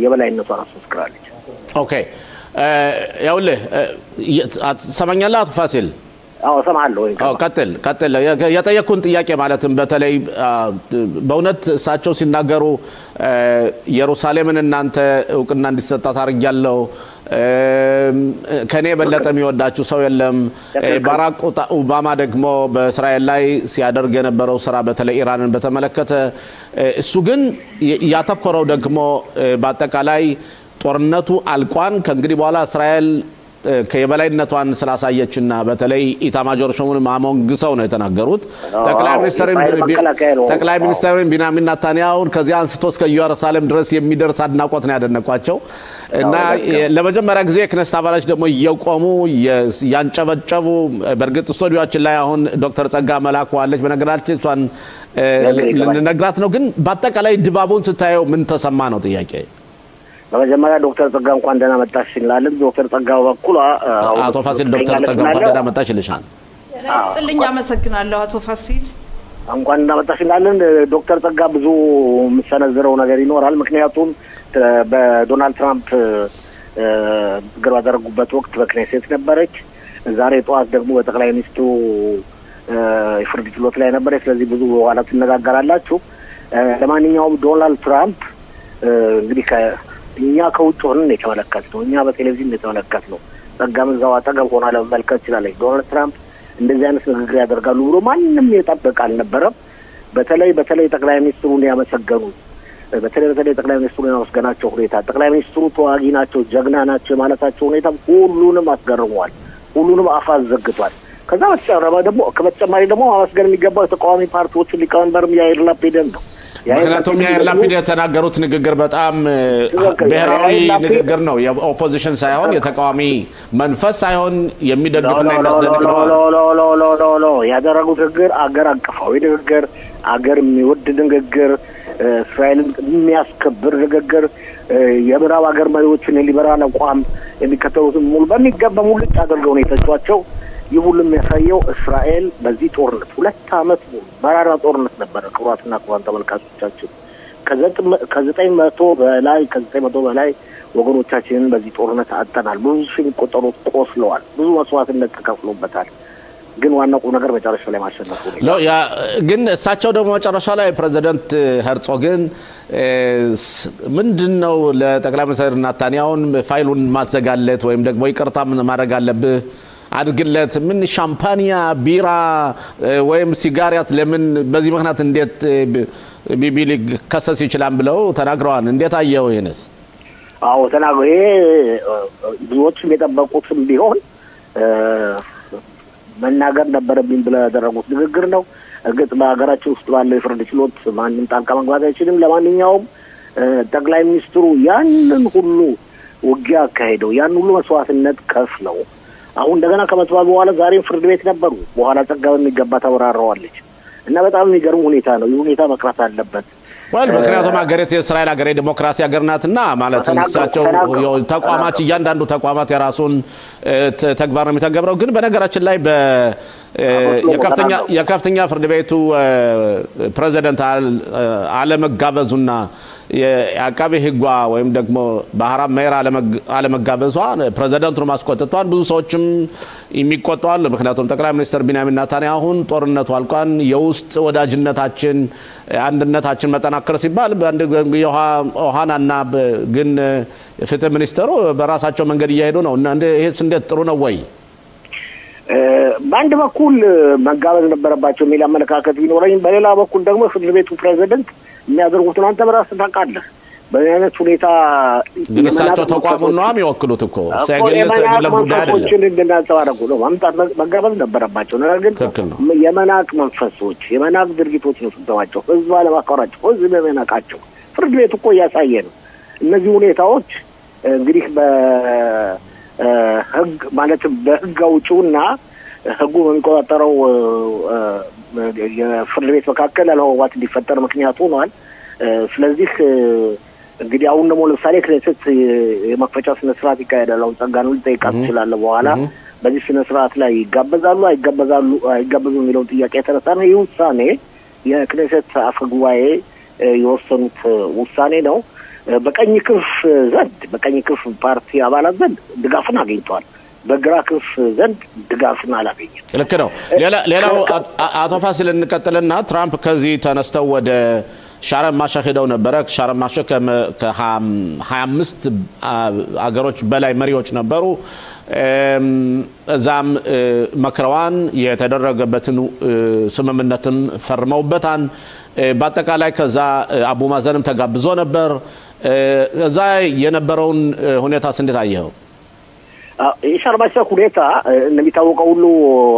የበላይነቷን አስመስክራለች ኦኬ ያውልህ ሰማኛለህ አቶ ፋሲል ሰማለሁ ቀጥል የጠየቁን ጥያቄ ማለትም በተለይ በእውነት እሳቸው ሲናገሩ ኢየሩሳሌምን እናንተ እውቅና እንዲሰጣት አርጋለሁ ከኔ በለጠ የሚወዳችሁ ሰው የለም ባራክ ኦባማ ደግሞ በእስራኤል ላይ ሲያደርግ የነበረው ስራ በተለይ ኢራንን በተመለከተ እሱ ግን ያተኮረው ደግሞ በአጠቃላይ ጦርነቱ አልቋን ከእንግዲህ በኋላ እስራኤል ከየበላይነቷን ስላሳየችና በተለይ ኢታማጆር ሹሙን ማሞንግሰው ነው የተናገሩት። ጠቅላይ ሚኒስትሩን ቢንያሚን ኔታንያሁ ከዚያ አንስቶ እስከ ኢየሩሳሌም ድረስ የሚደርስ አድናቆት ነው ያደነቋቸው እና ለመጀመሪያ ጊዜ ክነስት አባላች ደግሞ እየቆሙ ያንጨበጨቡ በርግጥ ስቱዲዮአችን ላይ አሁን ዶክተር ጸጋ መላኩ አለች በነገራችን እሷን ልንነግራት ነው ግን በአጠቃላይ ድባቡን ስታየው ምን ተሰማ ነው ጥያቄ በመጀመሪያ ዶክተር ጸጋ እንኳን ደህና መጣሽ እንላለን ዶክተር ጸጋ በኩል አቶ ፋሲል ዶክተር ጸጋ እንኳን ደህና መጣሽ ይልሻል ጽልኛ አመሰግናለሁ አቶ ፋሲል እንኳን ደህና መጣሽ እንላለን ዶክተር ጸጋ ብዙ መሰነዘረው ነገር ይኖራል ምክንያቱም በዶናልድ ትራምፕ ግራ ያደረጉበት ወቅት በክኔሴት ነበረች ዛሬ ጧት ደግሞ በጠቅላይ ሚኒስትሩ ፍርድ ችሎት ላይ ነበር ስለዚህ ብዙ በኋላ ትነጋገራላችሁ ለማንኛውም ዶናልድ ትራምፕ እንግዲህ እኛ ከውጭ ሆነን የተመለከትነው እኛ በቴሌቪዥን የተመለከትነው ጸጋም እዛው አጠገብ ሆና ለመመልከት ይችላል ዶናልድ ትራምፕ እንደዚህ አይነት ንግግር ያደርጋሉ ብሎ ማንንም የጠበቀ አልነበረም በተለይ ጠቅላይ ሚኒስትሩን ያመሰገኑት በተለይ ጠቅላይ ሚኒስትሩን ያመስገናቸው ሁኔታ ጠቅላይ ሚኒስትሩ ተዋጊ ናቸው ጀግና ናቸው ማለታቸው ሁኔታ ሁሉንም አስገርሟል ሁሉንም አፋዝ ዘግቷል ከዛ በተጨማሪ ደግሞ ማመስገን የሚገባው ተቃዋሚ ፓርቲዎችን ሊቀመንበርም ያይር ላፒድን ነው ምክንያቱም ያይር ላፒድ የተናገሩት ንግግር በጣም ብሔራዊ ንግግር ነው የኦፖዚሽን ሳይሆን የተቃዋሚ መንፈስ ሳይሆን የሚደግፍና የሚያስደንቅ ነው ያደረጉት ንግግር አገር አቀፋዊ ንግግር አገር የሚወድ ንግግር እስራኤልን የሚያስከብር ንግግር የምዕራብ ሀገር መሪዎችን የሊበራል አቋም የሚከተሉትን ሙሉ በሚገባ ሙልጭ አድርገው ነው የተቿቸው ይህ ሁሉ የሚያሳየው እስራኤል በዚህ ጦርነት 2 አመት መራራ ጦርነት ነበር ክቡራትና ክቡራን ተመልካቾቻችን ከ900 በላይ ወገኖቻችንን በዚህ ጦርነት አጥተናል ብዙ ሺህ የሚቆጠሩት ቆስለዋል ብዙ መስዋዕትነት ተከፍሎበታል ግን ዋናው ነገር መጨረሻ ላይ ማሸነፉ ነው ያ ግን እሳቸው ደግሞ መጨረሻ ላይ ፕሬዚደንት ሄርጾግን ምንድነው ለጠቅላይ ሚኒስትር ኔታንያሁን ፋይሉን ማዘጋለት ወይም ደግሞ ይቅርታ ማድረግ አለብህ አድርግለት ምን ሻምፓኒያ ቢራ ወይም ሲጋሪያት ለምን በዚህ ምክንያት እንዴት ቢቢሊ ከሰስ ይችላል ብለው ተናግረዋል እንዴት አየው ይሄንስ አዎ ተናግሮ ይሄ ብዙዎችም የጠበቁትም ቢሆን መናገር ነበረብኝ ብለው ያደረጉት ንግግር ነው እርግጥ በሀገራችን ውስጥ ባለው የፍርድ ችሎት ማንንም ጣልቃ መግባት አይችልም ለማንኛውም ጠቅላይ ሚኒስትሩ ያንን ሁሉ ውጊያ አካሄደው ያን ሁሉ መስዋዕትነት ከፍለው አሁን እንደገና ከመጥፋት በኋላ ዛሬም ፍርድ ቤት ነበሩ በኋላ ጸጋ በሚገባ ተወራራዋለች እና በጣም የሚገርም ሁኔታ ነው ይህ ሁኔታ መቅረት አለበት ምክንያቱም ሀገሪቱ የእስራኤል ሀገር ዲሞክራሲ ሀገር ናትና ማለት እንሳቸው ተቋማት እያንዳንዱ ተቋማት የራሱን ተግባር ነው የሚተገብረው ግን በነገራችን ላይ የከፍተኛ ፍርድ ቤቱ ፕሬዚደንት አለመጋበዙና የአቃቤ ህጓ ወይም ደግሞ ባህራም መራ አለመጋበዟ ፕሬዚደንቱን ማስቆጥቷል ብዙ ሰዎችም የሚቆጣዋል ምክንያቱም ጠቅላይ ሚኒስትር ቢንያሚን ኔታንያሁ ጦርነቱ አልቋን የውስጥ ወዳጅነታችን አንድነታችን መጠናከር ሲባል ዮሐናና ግን ፍትህ ሚኒስትሩ በራሳቸው መንገድ እየሄዱ ነው እና ይሄስ እንዴት ጥሩ ነው ወይ በአንድ በኩል መጋበዝ ነበረባቸው የሚል አመለካከት ቢኖረኝ በሌላ በኩል ደግሞ ፍርድ ቤቱ ፕሬዚደንት የሚያደርጉትን አንተ በራስህ ታውቃለህ በአይነት ሁኔታ ግንሳቸው ተቋሙን ነው የሚወክሉት እኮ ሳይገለጽ ለጉዳይ አይደለም እንደናጸባረቁ ነው ማምጣት መጋበዝ ነበረባቸው ነገር ግን የመናቅ መንፈሶች የመናቅ ድርጊቶች ነው ተዋቸው ህዝብ አለማቋራጭ ህዝብ በመናቃቸው ፍርድ ቤቱ እኮ ያሳየ ነው እነዚህ ሁኔታዎች እንግዲህ በህግ ማለት በህግ አውጪውና ህጉ በሚቆጣጠረው የፍርድ ቤት መካከል አለመግባባት እንዲፈጠር ምክንያት ሆኗል ስለዚህ እንግዲህ አሁን ደግሞ ለምሳሌ ክሬሴት የመክፈቻ ስነ ስርዓት ይካሄዳል አሁን ጸጋኑ ሊጠይቃት ይችላል በኋላ በዚህ ስነ ስርዓት ላይ አይጋበዙ የሚለው ጥያቄ የተነሳ ነው ይህ ውሳኔ የክሬሴት አፈጉባኤ የወሰኑት ውሳኔ ነው በቀኝ ክንፍ ፓርቲ አባላት ዘንድ ድጋፍን አግኝቷል በግራ ክንፍ ዘንድ ድጋፍን አላገኘም ልክ ነው ሌላው አቶ ፋሲል እንቀጥልና ትራምፕ ከዚህ ተነስተው ወደ ሻረም ማሻህ ሄደው ነበር ሻረም ማሻህ ከ25 አገሮች በላይ መሪዎች ነበሩ እዛም መክረዋን የተደረገበትን ስምምነትን ፈርመውበታን በአጠቃላይ ከዛ አቡ ማዘንም ተጋብዞ ነበር እዛ የነበረውን ሁኔታስ እንዴት አየኸው የሻርም አልሼክ ሁኔታ እንደሚታወቀው ሁሉ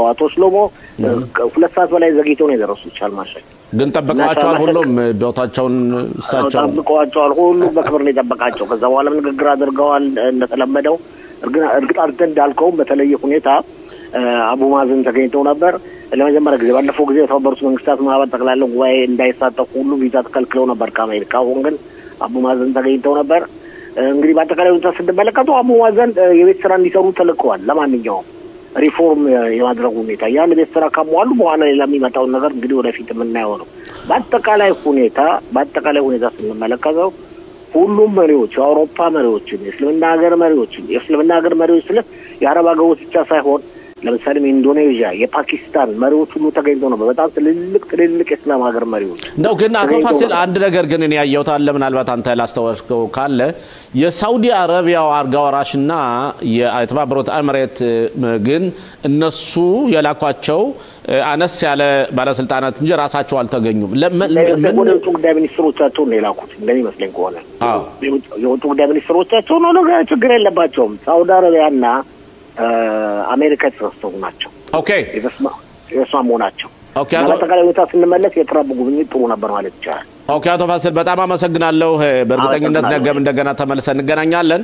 አቶ ሽሎሞ 2 ሰዓት በላይ ዘግይተው ነው የደረሱት ሻርም አልሼክ ግን ጠበቃቸዋል ሁሉም ቦታቸውን እሳቸው ጠብቀዋቸዋል ሁሉ በክብር ነው የጠበቃቸው ከዛ በኋላ ንግግር አድርገዋል እንደተለመደው እርግጥ አንተ እንዳልከው በተለየ ሁኔታ አቡ ማዘን ተገኝተው ነበር ለመጀመሪያ ጊዜ ባለፈው ጊዜ የተባበሩት መንግስታት ማህበር ጠቅላላ ጉባኤ እንዳይሳተፉ ሁሉ ቪዛ ተከልክለው ነበር ከአሜሪካ አሁን ግን አቡ ማዘን ተገኝተው ነበር እንግዲህ በአጠቃላይ ሁኔታ ስንመለከቱ አቡ ማዘን የቤት ስራ እንዲሰሩ ተልከዋል ለማንኛውም ሪፎርም የማድረግ ሁኔታ ያን ቤት ስራ ካሟሉ በኋላ ሌላ የሚመጣው ነገር እንግዲህ ወደፊት የምናየው ነው በአጠቃላይ ሁኔታ ስንመለከተው ሁሉም መሪዎች የአውሮፓ መሪዎችን የእስልምና ሀገር መሪዎች ስለ የአረብ ሀገሮች ብቻ ሳይሆን ለምሳሌ ኢንዶኔዥያ የፓኪስታን መሪዎች ሁሉ ተገኝተው ነው በጣም ትልልቅ የእስላም ሀገር መሪዎች ነው ግን አቶ ፋሲል አንድ ነገር ግን እኔ ያየሁት አለ ምናልባት አንተ ላስተዋወቅከው ካለ የሳውዲ አረቢያው አርጋ ወራሽና የተባበሩት ኤሚሬት ግን እነሱ የላኳቸው አነስ ያለ ባለስልጣናት እንጂ ራሳቸው አልተገኙም ለምን የውጭ ጉዳይ ሚኒስትሮቻቸው ነው የላኩት እንደሚመስለኝ ከሆነ የውጭ ጉዳይ ሚኒስትሮቻቸው ነው ችግር የለባቸውም ሳውዲ አረቢያና አሜሪካ ተሰስተው ናቸው ኦኬ የሷም ሆናቸው ኦኬ አጠቃላይ ሁኔታ ስንመለስ የትራምፕ ጉብኝት ጥሩ ነበር ማለት ይቻላል ኦኬ አቶ ፋሲል በጣም አመሰግናለሁ በእርግጠኝነት ነገም እንደገና ተመልሰን እንገናኛለን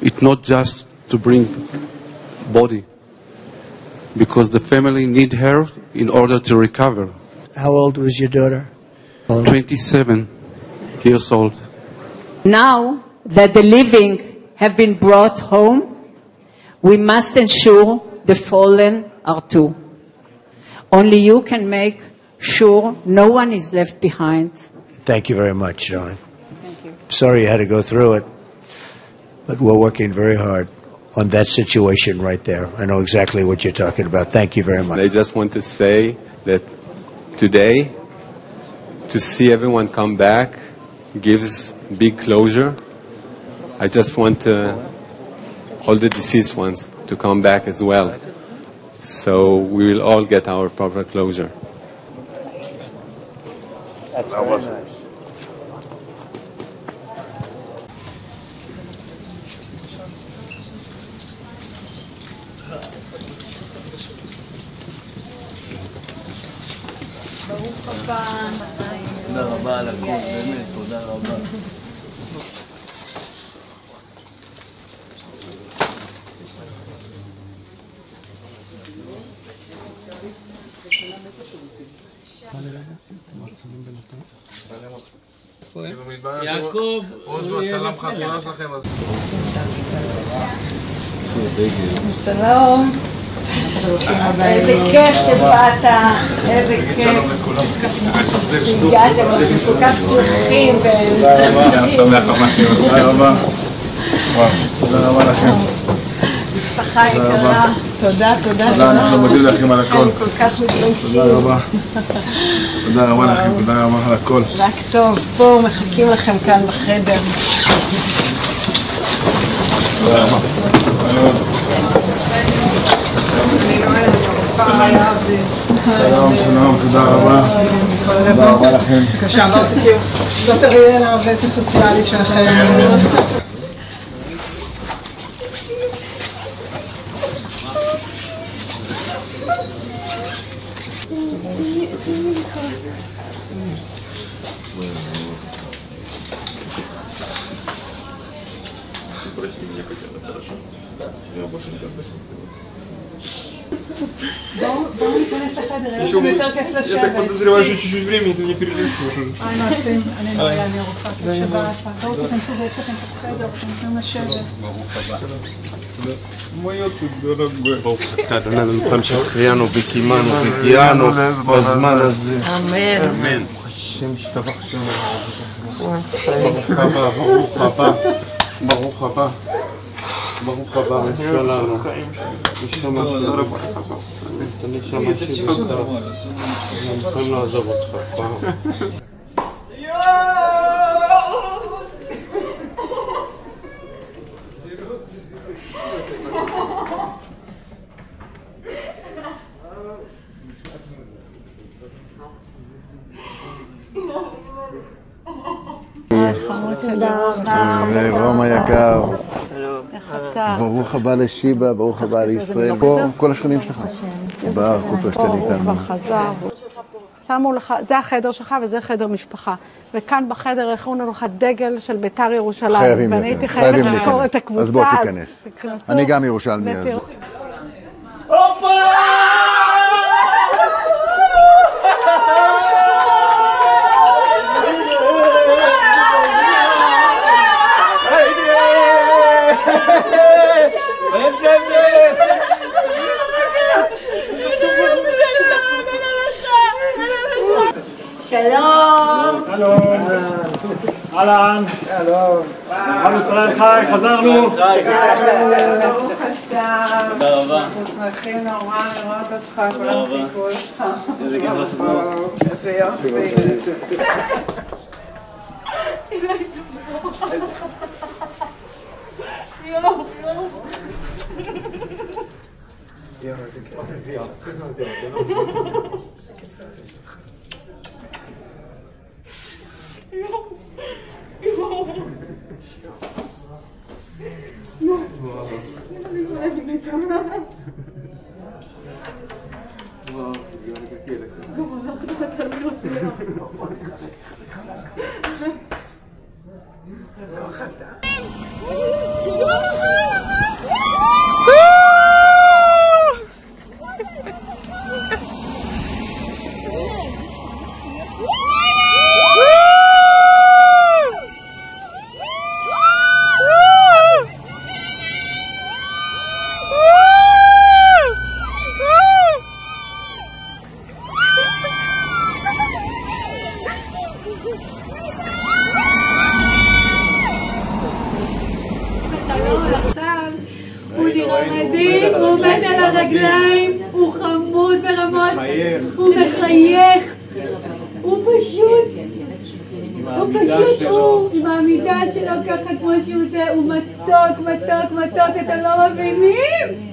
It's not just to bring body because the family need her in order to recover. How old was your daughter? 27 years old. Now that the living have been brought home, we must ensure the fallen are too. Only you can make sure no one is left behind. Thank you very much, John. Thank you. Sorry you had to go through it, but we're working very hard on that situation right there. I know exactly what you're talking about. Thank you very much. I just want to say that today, to see everyone come back gives big closure. I just want all the deceased ones to come back as well. So we will all get our proper closure. That's very nice. תודה רבה על הכל, באמת, תודה רבה. יעקב, צלם חתונה שלכם. שלום. איזה כיף שבאת, איזה כיף. הגעתם, אתם כל כך שמחים ומתרגשים. תודה רבה. תודה רבה לכם. משפחה יקרה. תודה. אנחנו מודים לכם על הכל. כל כך מתרגשים. תודה רבה. תודה רבה לכם, תודה רבה על הכל. רק טוב, פה מחכים לכם כאן בחדר. תודה רבה. שלום, תודה רבה. תודה רבה לכם. בבקשה, זאת אריאל, העובדת הסוציאלית שלכם. בואו ניכנס לחדר, היה לכם יותר כיף לשבת. Я так подозреваю, что чуть-чуть времени ты мне перелистываешь уже. מקסים, אני נוריה, אני רופאת לשבת. בואו תכנסו ואיפתם את החדר, אתם יכולים לשבת. מויה דורוגוי. ברוך אתה אדוני אלוהינו שהחיינו וקיימנו והגיענו בזמן הזה. אמן. אמן. השם ישתבח שם. ברוך הבא. ברוך הבא. ברוך הבא, שלנו. בשם השם. תנשמה שבתה. אנחנו יכולים לעזוב אותך פעם. No. רום היקר. ברוך הבא לשיבה, ברוך הבא לישראל. פה כל השכנים שלך. בר, קופר שאתה איתנו. הוא חזר. שמו לך, זה החדר שלך וזה חדר משפחה. וכאן בחדר הכנו לך דגל של בית"ר ירושלים. חייבים ואני הייתי חייבת לזכור את הקבוצה. אז בוא תיכנס. אני גם ירושלמי אז. שלום. אהלן. שלום. עם ישראל חי, חזרנו. ברוך השם. תודה רבה. אנחנו שמחים נורא לראות אותך, כולם חיכו לך. איזה כיף. איזה יופי. הוא נראה מדהים, הוא עומד על הרגליים, הוא חמוד ברמות, הוא מחייך, הוא פשוט הוא, עם העמידה שלו ככה כמו שהוא זה, הוא מתוק, מתוק, מתוק, אתם לא מבינים?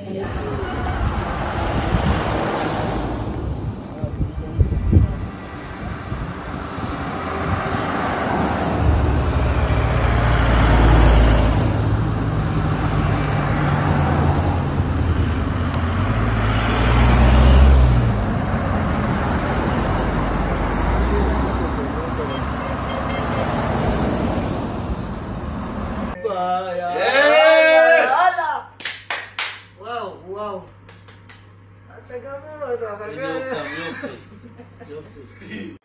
וואו. אתה גמור אותך, יופי.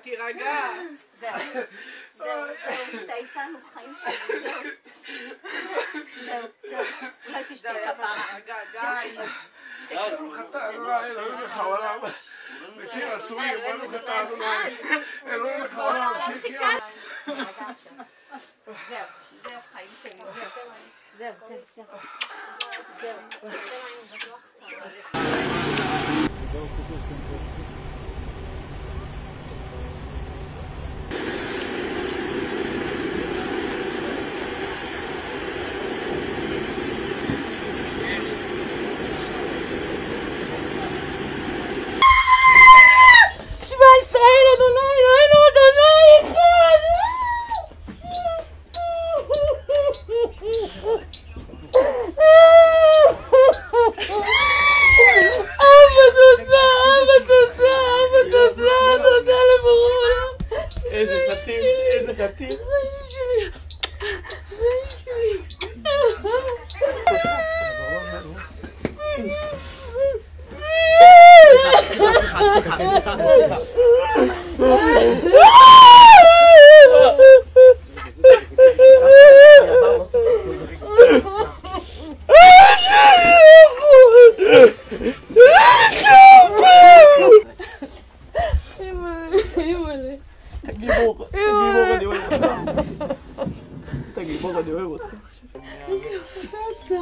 תירגע. זהו, אתה איתנו חיים שלי, זהו, אולי תשתה כפרה. די. ברוך אתה, אלוהים לך עולם. מכיר אסורים, ברוך אתה, אלוהים לך עולם, שיחיה. זהו, חיים שלי, זהו. ישראל, אדוני, אלוהינו, אדוני אחד. תודה לבורא. איזה חתיך. חיים שלי. סליחה. תגיבור, אני אוהב אותך. איזה יפה אתה.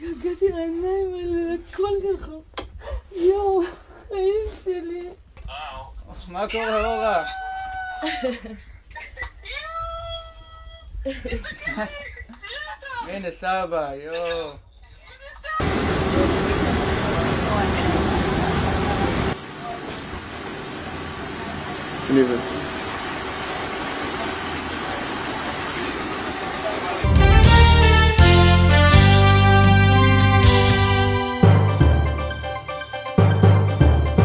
הגעתי לעיניים האלה, לכל יואו, חיים שלי. מה קורה, אורה? הנה סבא, יואו. אני הבנתי.